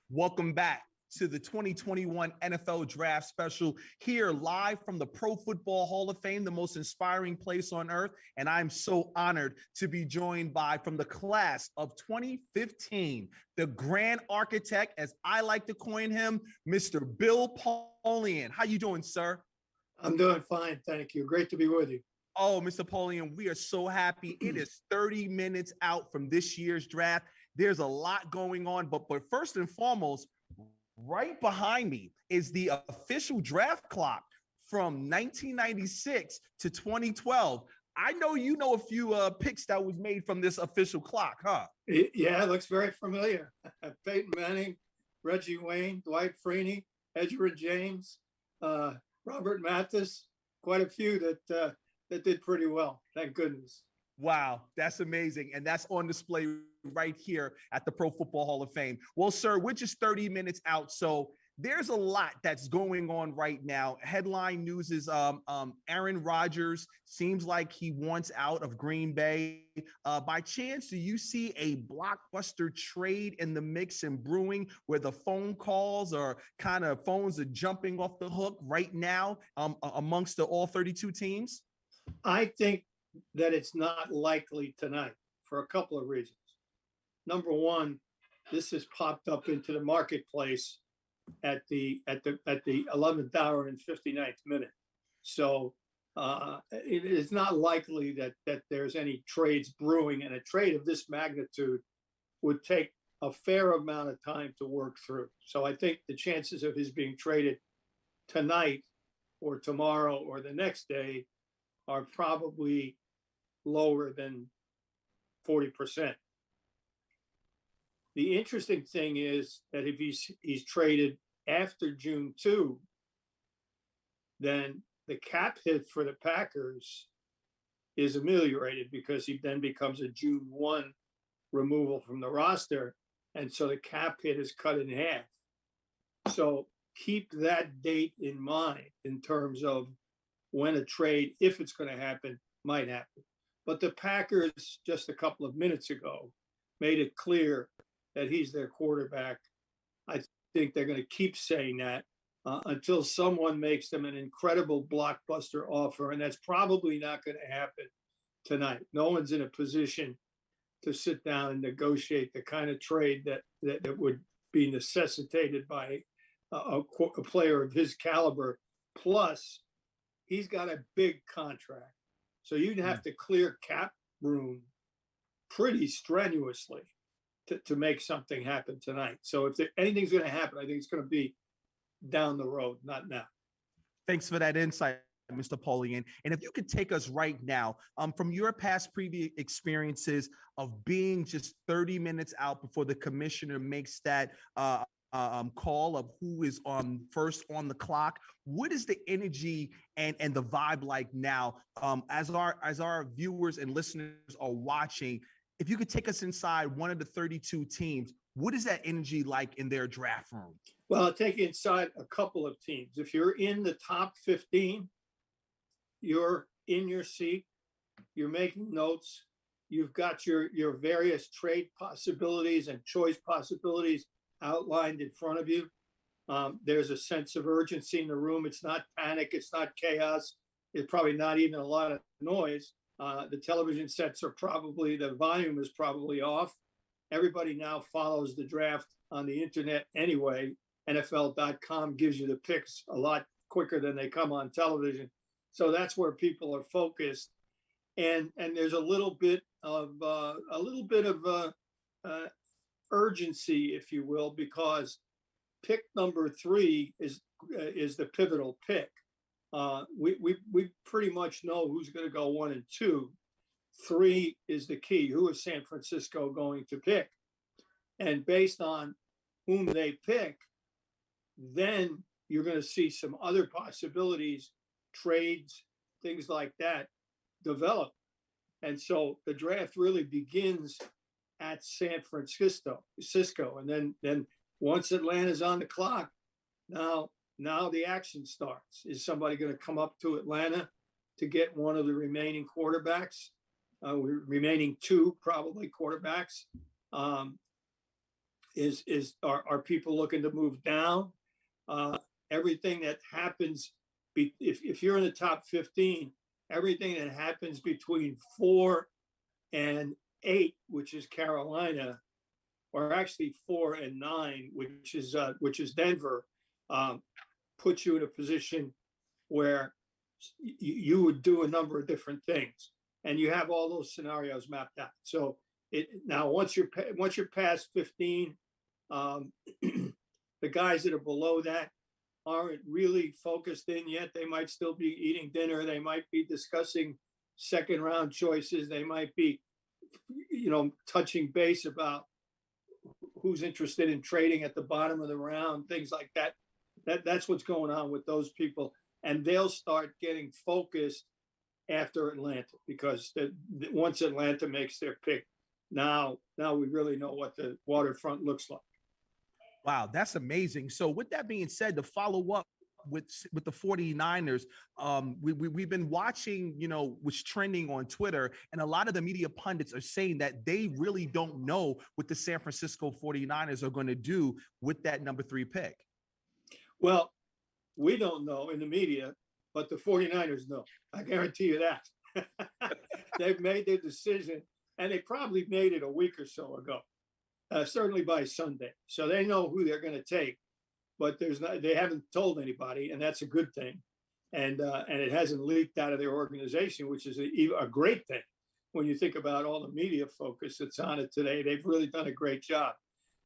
Welcome back to the 2021 NFL Draft Special here live from the Pro Football Hall of Fame, the most inspiring place on earth. And I'm so honored to be joined by, from the class of 2015, the grand architect, as I like to coin him, Mr. Bill Polian. How you doing, sir? I'm doing fine, thank you. Great to be with you. Oh, Mr. Polian, we are so happy. It is 30 minutes out from this year's draft. There's a lot going on, but first and foremost, right behind me is the official draft clock from 1996 to 2012. I know you know a few picks that was made from this official clock, huh? Yeah, it looks very familiar. Peyton Manning, Reggie Wayne, Dwight Freeney, Edgerrin James, Robert Mathis, quite a few that did pretty well. Thank goodness. Wow, that's amazing. And that's on display right here at the Pro Football Hall of Fame. Well, sir, we're just 30 minutes out. So there's a lot that's going on right now. Headline news is Aaron Rodgers seems like he wants out of Green Bay. By chance, do you see a blockbuster trade in the mix and brewing where the phone calls are phones are jumping off the hook right now amongst all 32 teams? I think that it's not likely tonight for a couple of reasons. Number one, this has popped up into the marketplace at the 11th hour and 59th minute. So it is not likely that there's any trades brewing, and a trade of this magnitude would take a fair amount of time to work through. So I think the chances of his being traded tonight or tomorrow or the next day are probably lower than 40%. The interesting thing is that if he's traded after June 2, then the cap hit for the Packers is ameliorated because he then becomes a June 1 removal from the roster. And so the cap hit is cut in half. So keep that date in mind in terms of when a trade, if it's going to happen, might happen. But the Packers, just a couple of minutes ago, made it clear that he's their quarterback. I think they're going to keep saying that until someone makes them an incredible blockbuster offer. And that's probably not going to happen tonight. No one's in a position to sit down and negotiate the kind of trade that would be necessitated by a player of his caliber. Plus, he's got a big contract. So you'd have to clear cap room pretty strenuously to make something happen tonight. So if anything's going to happen, I think it's going to be down the road, not now. Thanks for that insight, Mr. Polian. And if you could take us right now from your past previous experiences of being just 30 minutes out before the commissioner makes that call of who is first on the clock, what is the energy and the vibe like now as our viewers and listeners are watching? If you could take us inside one of the 32 teams, what is that energy like in their draft room? Well, I'll take you inside a couple of teams. If you're in the top 15, you're in your seat, you're making notes, you've got your various trade possibilities and choice possibilities outlined in front of you. There's a sense of urgency in the room. It's not panic, it's not chaos. It's probably not even a lot of noise. The television sets the volume is probably off. Everybody now follows the draft on the internet anyway. NFL.com gives you the picks a lot quicker than they come on television. So that's where people are focused. And there's a little bit of urgency, if you will, because pick number 3 is the pivotal pick. We pretty much know who's going to go 1 and 2. 3 is the key. Who is San Francisco going to pick? And based on whom they pick, then you're going to see some other possibilities, trades, things like that develop. And so the draft really begins at San Francisco. And then once Atlanta's on the clock, now the action starts. Is somebody going to come up to Atlanta to get one of the remaining quarterbacks? Remaining 2 probably quarterbacks. Are people looking to move down? Everything that happens, if you're in the top 15, everything that happens between 4 and 8, which is Carolina, or actually 4 and 9, which is Denver, puts you in a position where you would do a number of different things, and you have all those scenarios mapped out. So now once you're past 15, the guys that are below that aren't really focused in yet. They might still be eating dinner. They might be discussing second round choices. They might be, touching base about who's interested in trading at the bottom of the round, things like that. That's what's going on with those people. And they'll start getting focused after Atlanta, because once Atlanta makes their pick, now we really know what the waterfront looks like. Wow, that's amazing. So with that being said, to follow up with the 49ers, we've been watching, what's trending on Twitter, and a lot of the media pundits are saying that they really don't know what the San Francisco 49ers are going to do with that number 3 pick. Well, we don't know in the media, but the 49ers know. I guarantee you that. They've made their decision, and they probably made it a week or so ago. Certainly by Sunday. So they know who they're going to take, but they haven't told anybody, and that's a good thing. And it hasn't leaked out of their organization, which is a great thing. When you think about all the media focus that's on it today, they've really done a great job.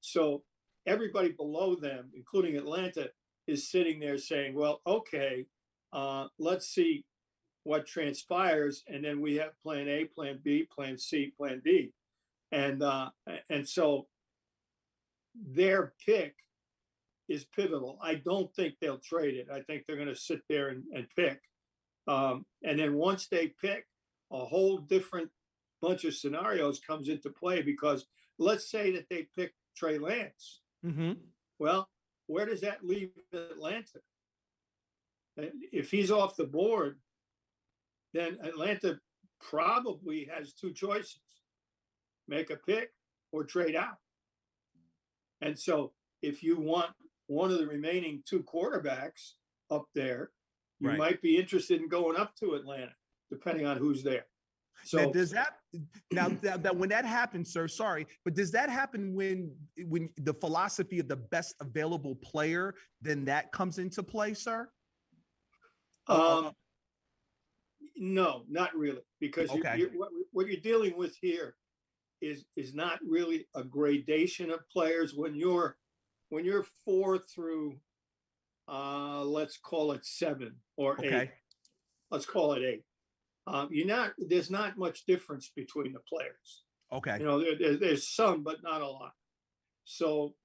So everybody below them, including Atlanta, is sitting there saying, well, okay, let's see what transpires. And then we have plan A, plan B, plan C, plan D. And so their pick is pivotal. I don't think they'll trade it. I think they're going to sit there and pick. And then once they pick, a whole different bunch of scenarios comes into play, because let's say that they pick Trey Lance. Mm-hmm. Well, where does that leave Atlanta? If he's off the board, then Atlanta probably has 2 choices: make a pick or trade out. And so if you want one of the remaining two quarterbacks up there, you Right. might be interested in going up to Atlanta, depending on who's there. So now, does that that when that happens, sir? Sorry, but does that happen when the philosophy of the best available player, then that comes into play, sir? No, not really, because Okay. what you're dealing with here is not really a gradation of players. When you're 4 through let's call it 7 or 8. Okay. Let's call it 8. There's not much difference between the players. Okay. You know, there's some, but not a lot. So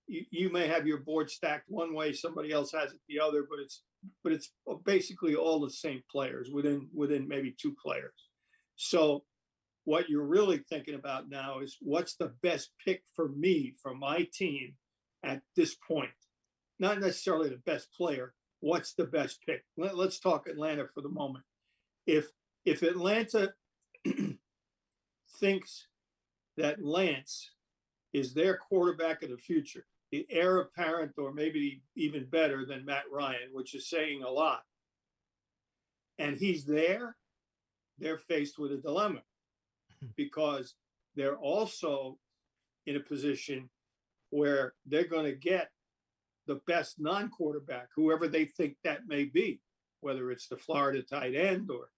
you may have your board stacked one way, somebody else has it the other, but it's basically all the same players within maybe 2 players. So what you're really thinking about now is what's the best pick for me, for my team at this point? Not necessarily the best player. What's the best pick? Let's talk Atlanta for the moment. If Atlanta thinks that Lance is their quarterback of the future, the heir apparent, or maybe even better than Matt Ryan, which is saying a lot, and he's there, they're faced with a dilemma because they're also in a position where they're going to get the best non-quarterback, whoever they think that may be, whether it's the Florida tight end or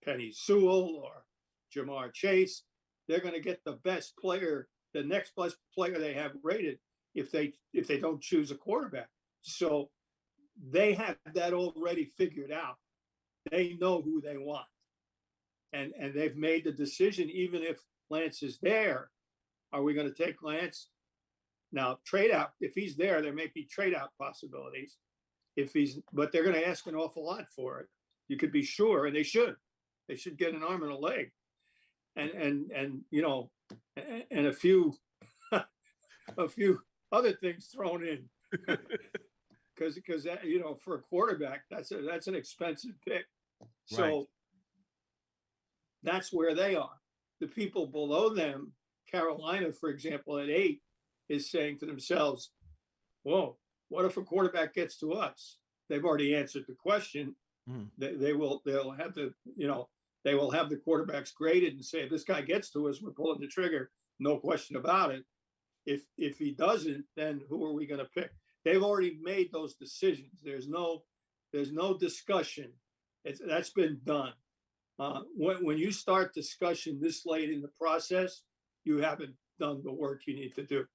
Penny Sewell or Jamar Chase. They're going to get the best player, the next best player they have rated if they don't choose a quarterback. So they have that already figured out. They know who they want. And they've made the decision, even if Lance is there, are we going to take Lance? Now, trade out, if he's there may be trade out possibilities. But they're going to ask an awful lot for it. You could be sure, and they should. They should get an arm and a leg, and you know, and a few other things thrown in, because you know, for a quarterback, that's an expensive pick. So Right. that's where they are. The people below them, Carolina, for example, at 8, is saying to themselves, "Whoa, what if a quarterback gets to us?" They've already answered the question. They'll have the quarterbacks graded and say, if this guy gets to us, we're pulling the trigger, no question about it. If he doesn't, then who are we going to pick? They've already made those decisions. There's no discussion. That's been done. When you start discussion this late in the process, you haven't done the work you need to do.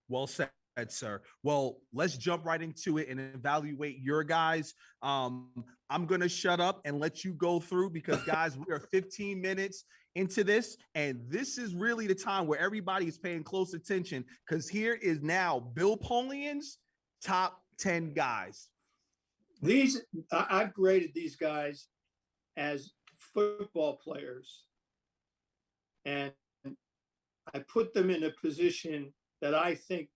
Well said, sir. Well, let's jump right into it and evaluate your guys. I'm going to shut up and let you go through because, guys, we are 15 minutes into this, and this is really the time where everybody is paying close attention because here is now Bill Polian's top 10 guys. I've graded these guys as football players, and I put them in a position that I think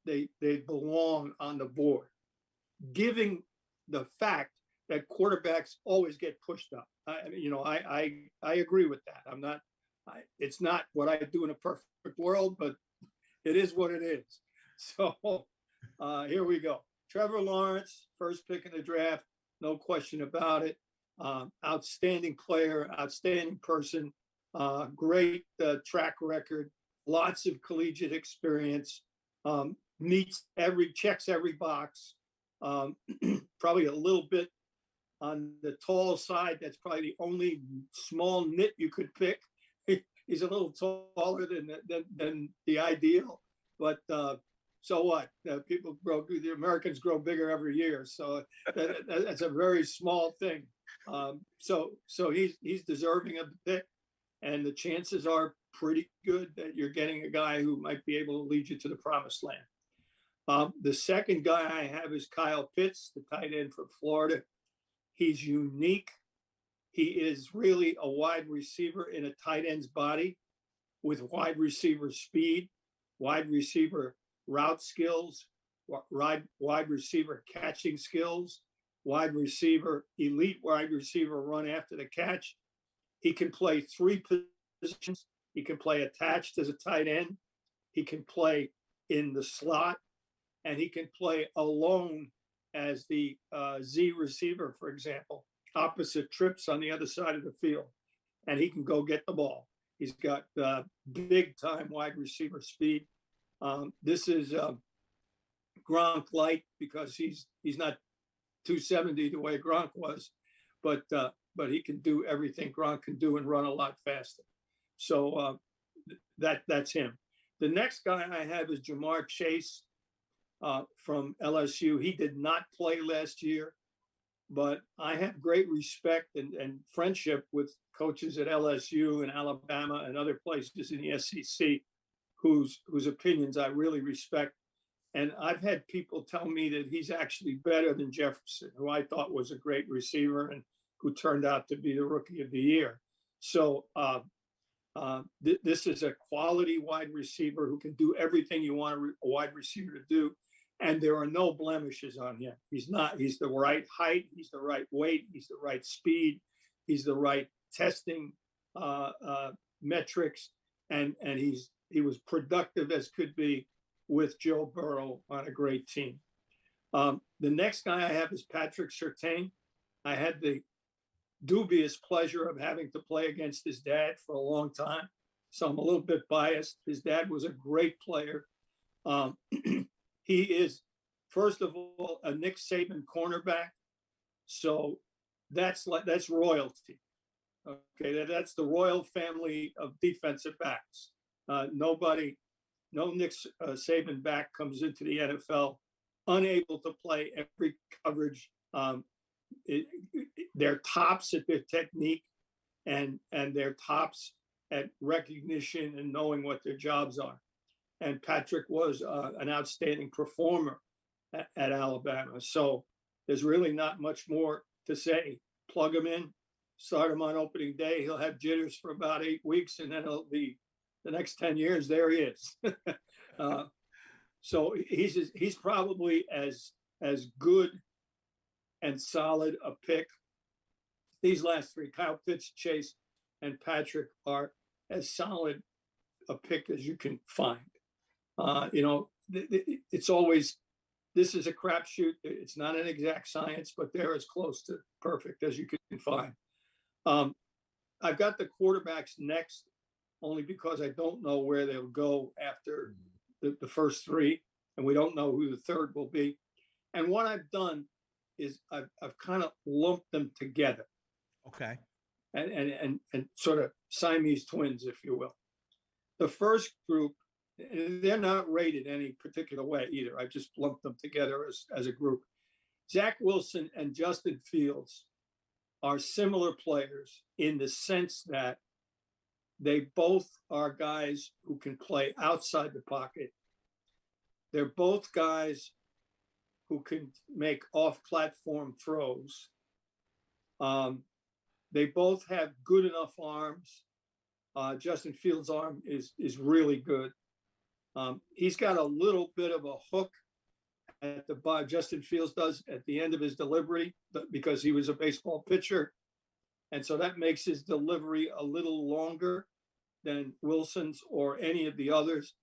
they belong on the board, giving the fact that quarterbacks always get pushed up. I agree with that. It's not what I do in a perfect world, but it is what it is. So here we go. Trevor Lawrence, first pick in the draft, no question about it. Outstanding player, outstanding person, great track record, lots of collegiate experience, checks every box. Probably a little bit on the tall side. That's probably the only small nit you could pick. He's a little taller than the ideal, but so what? The Americans grow bigger every year, so that's a very small thing. So he's deserving of the pick, and the chances are pretty good that you're getting a guy who might be able to lead you to the promised land. The second guy I have is Kyle Pitts, the tight end from Florida. He's unique. He is really a wide receiver in a tight end's body with wide receiver speed, wide receiver route skills, wide receiver catching skills, elite wide receiver run after the catch. He can play 3 positions. He can play attached as a tight end. He can play in the slot. and he can play alone as the Z receiver, for example, opposite trips on the other side of the field, and he can go get the ball. He's got big time wide receiver speed. This is Gronk light because he's not 270 the way Gronk was, but he can do everything Gronk can do and run a lot faster. So that's him. The next guy I have is Jamar Chase from LSU. He did not play last year, but I have great respect and friendship with coaches at LSU and Alabama and other places in the SEC whose opinions I really respect. And I've had people tell me that he's actually better than Jefferson, who I thought was a great receiver and who turned out to be the rookie of the year. So this is a quality wide receiver who can do everything you want a wide receiver to do. And there are no blemishes on him. He's the right height. He's the right weight. He's the right speed. He's the right testing metrics. And he was productive as could be with Joe Burrow on a great team. The next guy I have is Patrick Surtain. I had the dubious pleasure of having to play against his dad for a long time, so I'm a little bit biased. His dad was a great player. He is, first of all, a Nick Saban cornerback, so that's royalty. Okay, that's the royal family of defensive backs. No Nick Saban back comes into the NFL unable to play every coverage. They're tops at their technique and they're tops at recognition and knowing what their jobs are. And Patrick was an outstanding performer at Alabama. So there's really not much more to say. Plug him in, start him on opening day. He'll have jitters for about 8 weeks, and then he'll be the next 10 years, there he is. So he's probably as good and solid a pick. These last three, Kyle Pitts, Chase, and Patrick, are as solid a pick as you can find. It's always, this is a crapshoot. It's not an exact science, but they're as close to perfect as you can find. I've got the quarterbacks next, only because I don't know where they'll go after the first three, and we don't know who the third will be. And what I've done is I've kind of lumped them together. Okay. And sort of Siamese twins, if you will. The first group, they're not rated any particular way either. I just lumped them together as a group. Zach Wilson and Justin Fields are similar players in the sense that they both are guys who can play outside the pocket. They're both guys who can make off-platform throws. They both have good enough arms. Justin Fields' arm is really good. He's got a little bit of a hook at the bottom. Justin Fields does at the end of his delivery because he was a baseball pitcher. And so that makes his delivery a little longer than Wilson's or any of the others.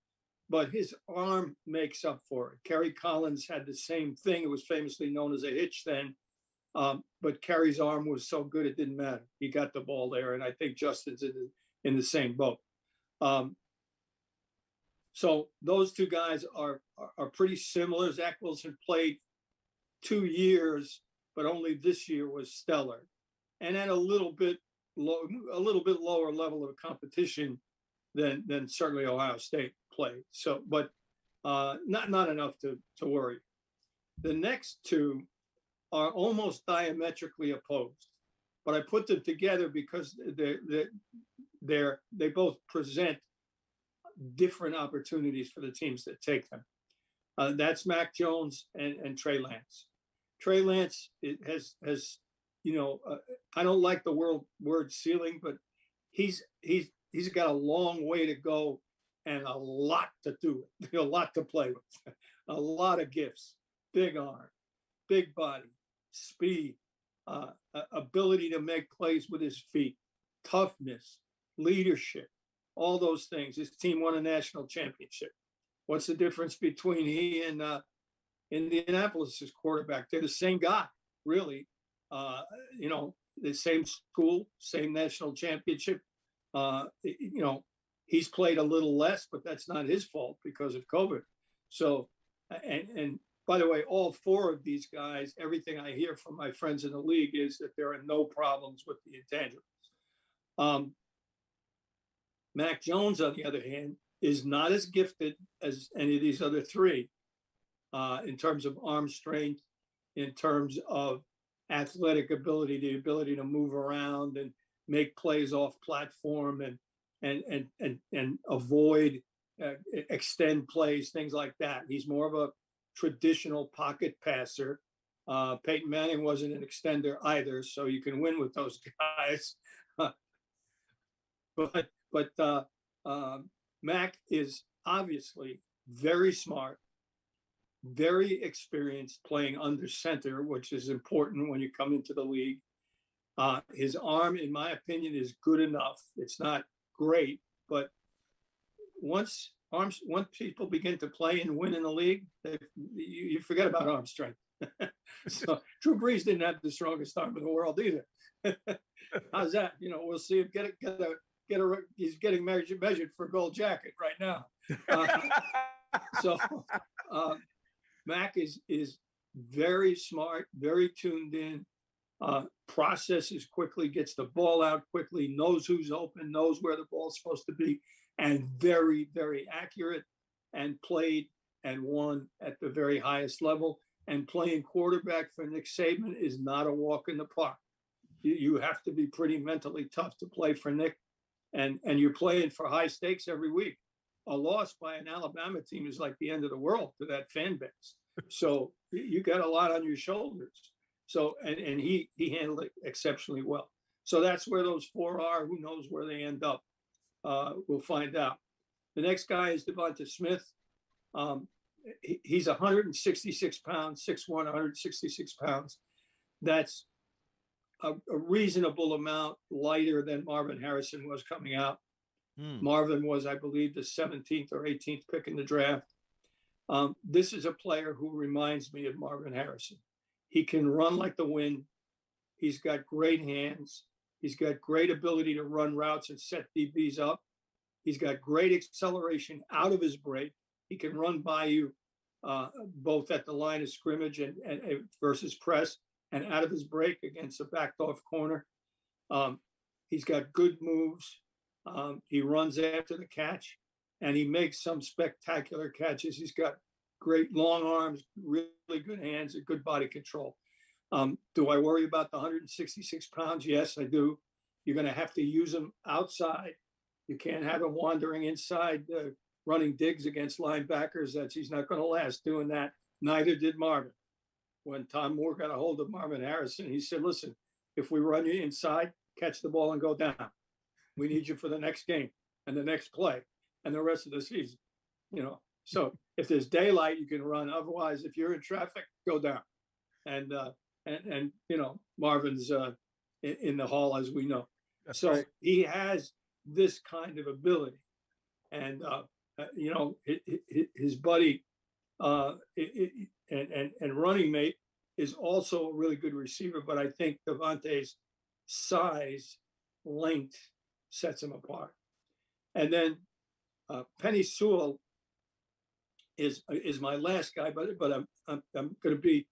But his arm makes up for it. Kerry Collins had the same thing. It was famously known as a hitch then. But Kerry's arm was so good it didn't matter. He got the ball there, and I think Justin's in the same boat. So those two guys are pretty similar. Zach Wilson played 2 years, but only this year was stellar, and at a little bit lower level of competition than certainly Ohio State played. So, but not enough to worry. The next two are almost diametrically opposed, but I put them together because they both present different opportunities for the teams that take them. That's Mac Jones and Trey Lance. Trey Lance has I don't like the word ceiling, but he's got a long way to go and a lot to do, a lot to play with, a lot of gifts, big arm, big body, speed, ability to make plays with his feet, toughness, leadership, all those things. His team won a national championship. What's the difference between he and Indianapolis's quarterback. They're the same guy, really. The same school, same national championship. He's played a little less, but that's not his fault because of COVID. So, and by the way, all four of these guys, everything I hear from my friends in the league is that there are no problems with the intangibles. Mac Jones, on the other hand, is not as gifted as any of these other three in terms of arm strength, in terms of athletic ability, the ability to move around and make plays off platform and avoid extend plays, things like that. He's more of a traditional pocket passer. Peyton Manning wasn't an extender either, so you can win with those guys. But Mac is obviously very smart, very experienced playing under center, which is important when you come into the league. His arm, in my opinion, is good enough. It's not great, but once people begin to play and win in the league, you forget about arm strength. So Drew Brees didn't have the strongest arm in the world either. How's that? We'll see him he's getting measured for a gold jacket right now. Mac is very smart, very tuned in, processes quickly, gets the ball out quickly, knows who's open, knows where the ball's supposed to be, and very, very accurate, and played and won at the very highest level. And playing quarterback for Nick Saban is not a walk in the park. You have to be pretty mentally tough to play for Nick, and you're playing for high stakes every week. A loss by an Alabama team is like the end of the world to that fan base. So you got a lot on your shoulders. So, and he handled it exceptionally well. So that's where those four are. Who knows where they end up? We'll find out. The next guy is Devonta Smith. He's 166 pounds, 6'1", 166 pounds. That's a reasonable amount lighter than Marvin Harrison was coming out. Marvin was, I believe, the 17th or 18th pick in the draft. This is a player who reminds me of Marvin Harrison. He can run like the wind. He's got great hands. He's got great ability to run routes and set DBs up. He's got great acceleration out of his break. He can run by you both at the line of scrimmage and versus press, and out of his break against a backed off corner. He's got good moves. He runs after the catch, and he makes some spectacular catches. He's got great long arms, really good hands, and good body control. Do I worry about the 166 pounds? Yes, I do. You're going to have to use him outside. You can't have him wandering inside, running digs against linebackers. He's not going to last doing that. Neither did Marvin. When Tom Moore got a hold of Marvin Harrison, he said, listen, if we run you inside, catch the ball and go down. We need you for the next game and the next play and the rest of the season. So if there's daylight, you can run. Otherwise, if you're in traffic, go down. And Marvin's in the hall, as we know. That's so right. He has this kind of ability, and his buddy and running mate is also a really good receiver. But I think Devontae's size, length sets him apart. And then Penny Sewell is my last guy, but I'm going to be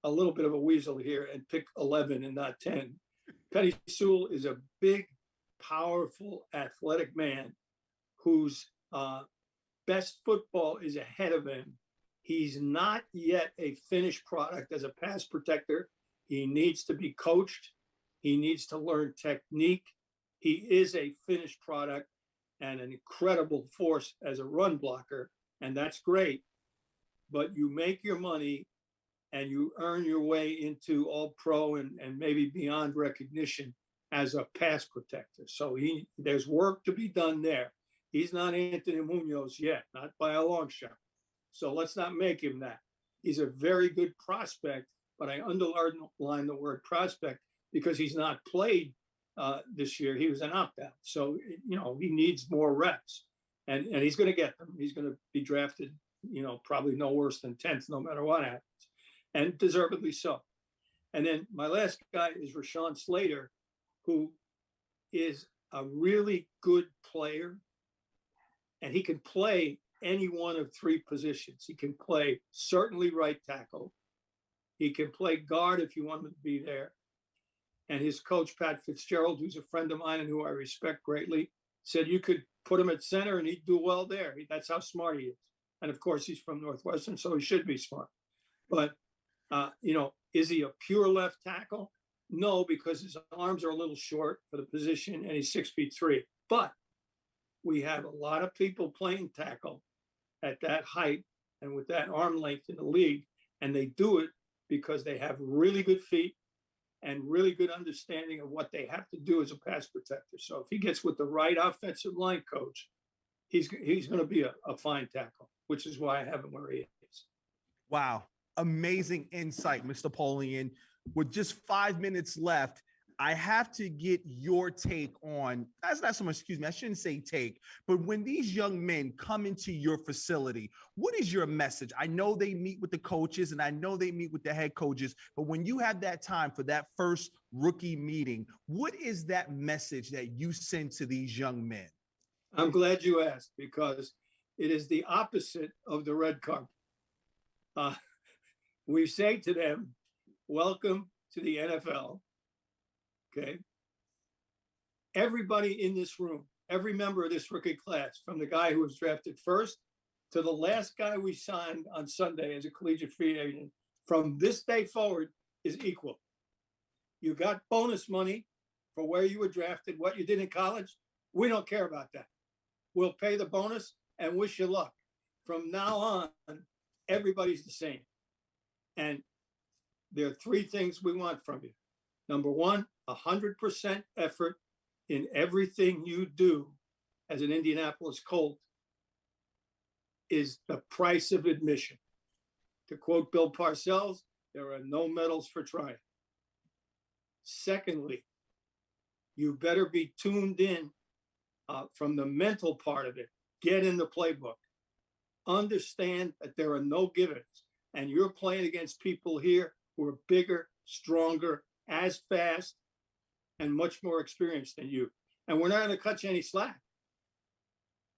a little bit of a weasel here and pick 11 and not 10. Penny Sewell is a big, powerful, athletic man whose best football is ahead of him. He's not yet a finished product as a pass protector. He needs to be coached. He needs to learn technique. He is a finished product and an incredible force as a run blocker, and that's great. But you make your money and you earn your way into all pro and maybe beyond recognition as a pass protector. So there's work to be done there. He's not Anthony Munoz yet, not by a long shot. So let's not make him that. He's a very good prospect, but I underline the word prospect because he's not played this year. He was an opt-out. So, he needs more reps and he's going to get them. He's going to be drafted, probably no worse than 10th, no matter what happens, and deservedly so. And then my last guy is Rashaan Slater, who is a really good player, and he can play any one of three positions. He can play certainly right tackle. He can play guard if you want him to be there. And his coach, Pat Fitzgerald, who's a friend of mine and who I respect greatly, said you could put him at center and he'd do well there. That's how smart he is. And of course, he's from Northwestern, so he should be smart. But, is he a pure left tackle? No, because his arms are a little short for the position and he's 6'3". But we have a lot of people playing tackle at that height and with that arm length in the league. And they do it because they have really good feet and really good understanding of what they have to do as a pass protector. So if he gets with the right offensive line coach, he's going to be a fine tackle, which is why I have him where he is. Wow. Amazing insight, Mr. Polian. With just 5 minutes left, I have to get your take on, that's not so much, excuse me, I shouldn't say take, but when these young men come into your facility, what is your message? I know they meet with the coaches and I know they meet with the head coaches, but when you have that time for that first rookie meeting, what is that message that you send to these young men? I'm glad you asked, because it is the opposite of the red carpet. We say to them, welcome to the NFL. Okay. Everybody in this room, every member of this rookie class, from the guy who was drafted first to the last guy we signed on Sunday as a collegiate free agent, from this day forward is equal. You got bonus money for where you were drafted, what you did in college. We don't care about that. We'll pay the bonus and wish you luck. From now on, everybody's the same. And there are three things we want from you. Number one, 100% effort in everything you do as an Indianapolis Colt is the price of admission. To quote Bill Parcells, there are no medals for trying. Secondly, you better be tuned in from the mental part of it. Get in the playbook. Understand that there are no givens, and you're playing against people here who are bigger, stronger, as fast, and much more experienced than you. And we're not going to cut you any slack.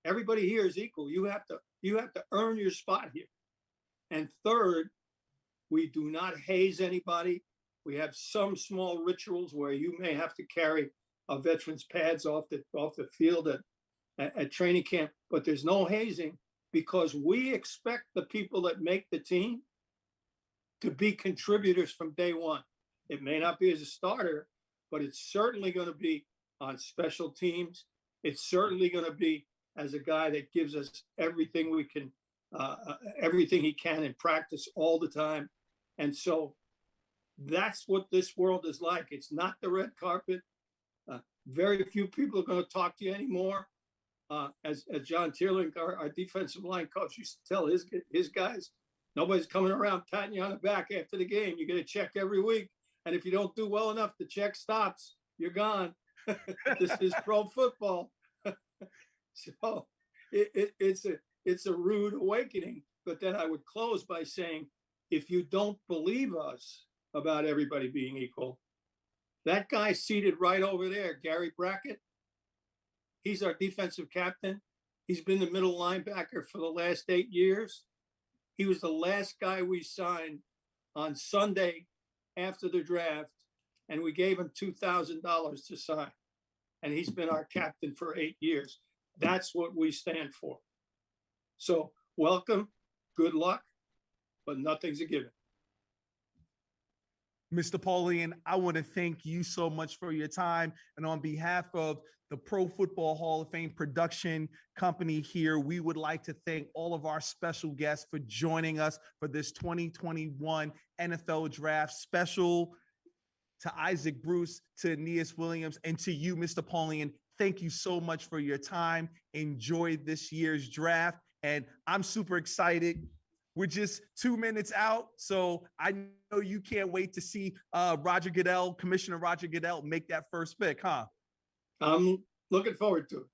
Everybody here is equal. You have to earn your spot here. And third, we do not haze anybody. We have some small rituals where you may have to carry a veteran's pads off the field at training camp, but there's no hazing, because we expect the people that make the team to be contributors from day one. It may not be as a starter, but it's certainly going to be on special teams. It's certainly going to be as a guy that gives us everything we can, everything he can in practice all the time. And so that's what this world is like. It's not the red carpet. Very few people are going to talk to you anymore. As John Tierling, our defensive line coach, used to tell his guys, nobody's coming around patting you on the back after the game. You get a check every week. And if you don't do well enough, the check stops. You're gone. This is pro football. So it's a rude awakening. But then I would close by saying, if you don't believe us about everybody being equal, that guy seated right over there, Gary Brackett, he's our defensive captain. He's been the middle linebacker for the last 8 years. He was the last guy we signed on Sunday after the draft, and we gave him $2,000 to sign. And he's been our captain for 8 years. That's what we stand for. So welcome, good luck, but nothing's a given. Mr. Polian, I want to thank you so much for your time. And on behalf of the Pro Football Hall of Fame production company here, we would like to thank all of our special guests for joining us for this 2021 NFL Draft special. To Isaac Bruce, to Aeneas Williams, and to you, Mr. Polian, thank you so much for your time. Enjoy this year's draft. And I'm super excited. We're just 2 minutes out, so I know you can't wait to see Commissioner Roger Goodell make that first pick, huh? I'm looking forward to it.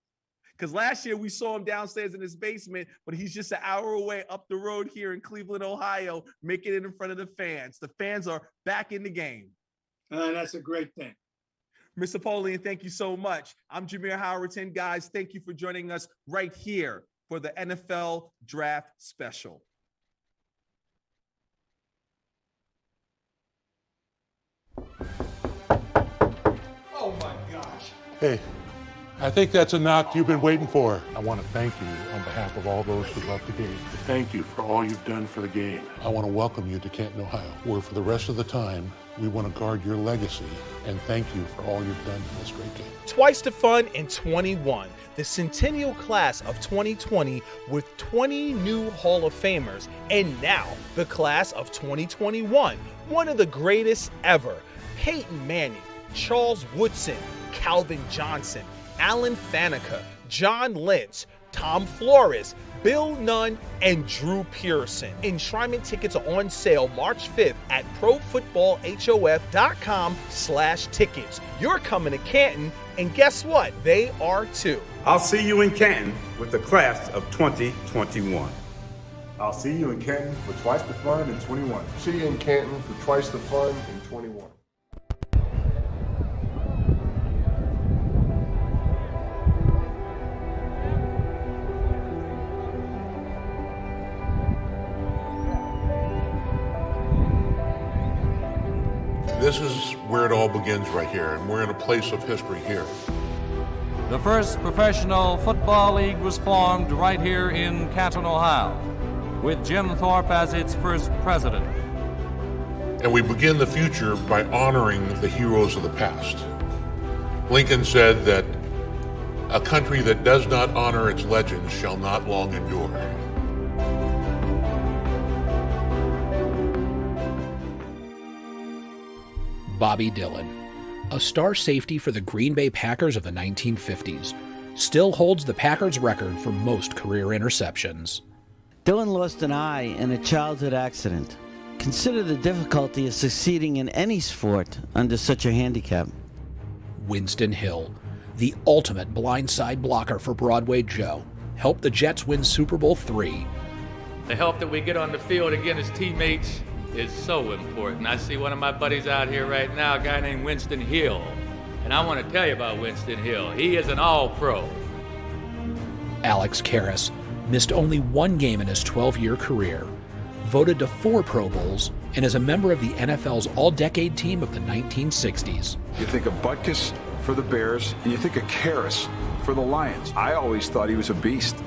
Because last year we saw him downstairs in his basement, but he's just an hour away up the road here in Cleveland, Ohio, making it in front of the fans. The fans are back in the game. That's a great thing. Mr. Polian, thank you so much. I'm Jamir Howerton. Guys, thank you for joining us right here for the NFL Draft Special. Oh my gosh. Hey, I think that's a knock you've been waiting for. I want to thank you on behalf of all those who love the game. Thank you for all you've done for the game. I want to welcome you to Canton, Ohio, where for the rest of the time, we want to guard your legacy and thank you for all you've done for this great game. Twice the fun in 21. The Centennial class of 2020 with 20 new Hall of Famers. And now, the class of 2021, one of the greatest ever. Peyton Manning, Charles Woodson, Calvin Johnson, Alan Faneca, John Lynch, Tom Flores, Bill Nunn, and Drew Pearson. Enshrinement tickets are on sale March 5th at profootballhof.com/tickets. You're coming to Canton, and guess what? They are too. I'll see you in Canton with the class of 2021. I'll see you in Canton for Twice the Fun in 21. See you in Canton for Twice the Fun in 21. This is where it all begins right here, and we're in a place of history here. The first professional football league was formed right here in Canton, Ohio, with Jim Thorpe as its first president. And we begin the future by honoring the heroes of the past. Lincoln said that a country that does not honor its legends shall not long endure. Bobby Dillon, a star safety for the Green Bay Packers of the 1950s, still holds the Packers' record for most career interceptions. Dillon lost an eye in a childhood accident. Consider the difficulty of succeeding in any sport under such a handicap. Winston Hill, the ultimate blindside blocker for Broadway Joe, helped the Jets win Super Bowl III. The help that we get on the field against his teammates is so important. I see one of my buddies out here right now, a guy named Winston Hill. And I want to tell you about Winston Hill. He is an all-pro. Alex Karras missed only one game in his 12-year career, voted to 4 Pro Bowls, and is a member of the NFL's all-decade team of the 1960s. You think of Butkus for the Bears, and you think of Karras for the Lions. I always thought he was a beast.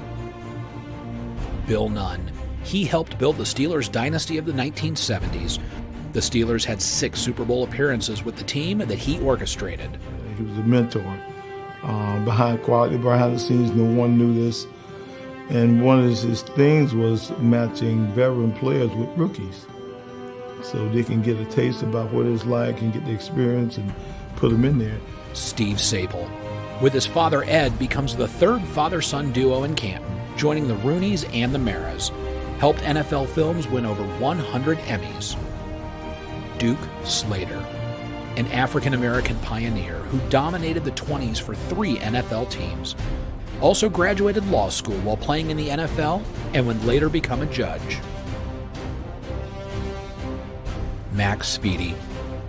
Bill Nunn. He helped build the Steelers' dynasty of the 1970s. The Steelers had 6 Super Bowl appearances with the team that he orchestrated. He was a mentor behind the scenes. No one knew this. And one of his things was matching veteran players with rookies, so they can get a taste about what it's like and get the experience and put them in there. Steve Sable, with his father Ed, becomes the 3rd father-son duo in Canton, joining the Rooneys and the Maras. Helped NFL Films win over 100 Emmys. Duke Slater, an African-American pioneer who dominated the 20s for 3 NFL teams. Also graduated law school while playing in the NFL and would later become a judge. Max Speedy,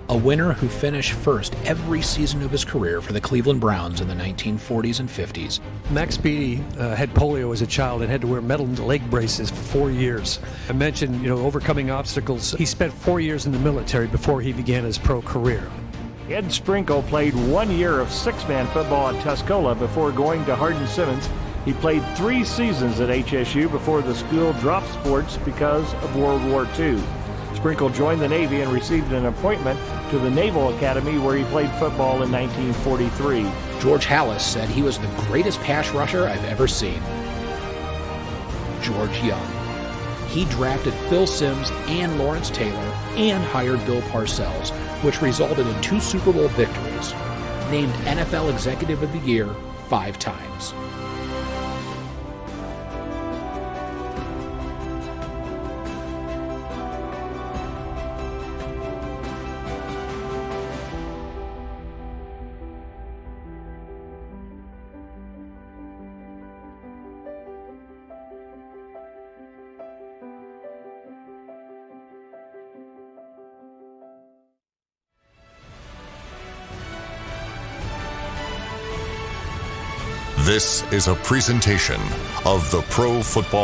a winner who finished first every season of his career for the Cleveland Browns in the 1940s and 50s. Max Speedy had polio as a child and had to wear metal leg braces for 4 years. I mentioned, overcoming obstacles. He spent 4 years in the military before he began his pro career. Ed Sprinkle played 1 year of 6-man football at Tuscola before going to Hardin-Simmons. He played 3 seasons at HSU before the school dropped sports because of World War II. Sprinkle joined the Navy and received an appointment to the Naval Academy where he played football in 1943. George Halas said he was the greatest pass rusher I've ever seen. George Young. He drafted Phil Simms and Lawrence Taylor and hired Bill Parcells, which resulted in 2 Super Bowl victories. Named NFL Executive of the Year 5 times. This is a presentation of the Pro Football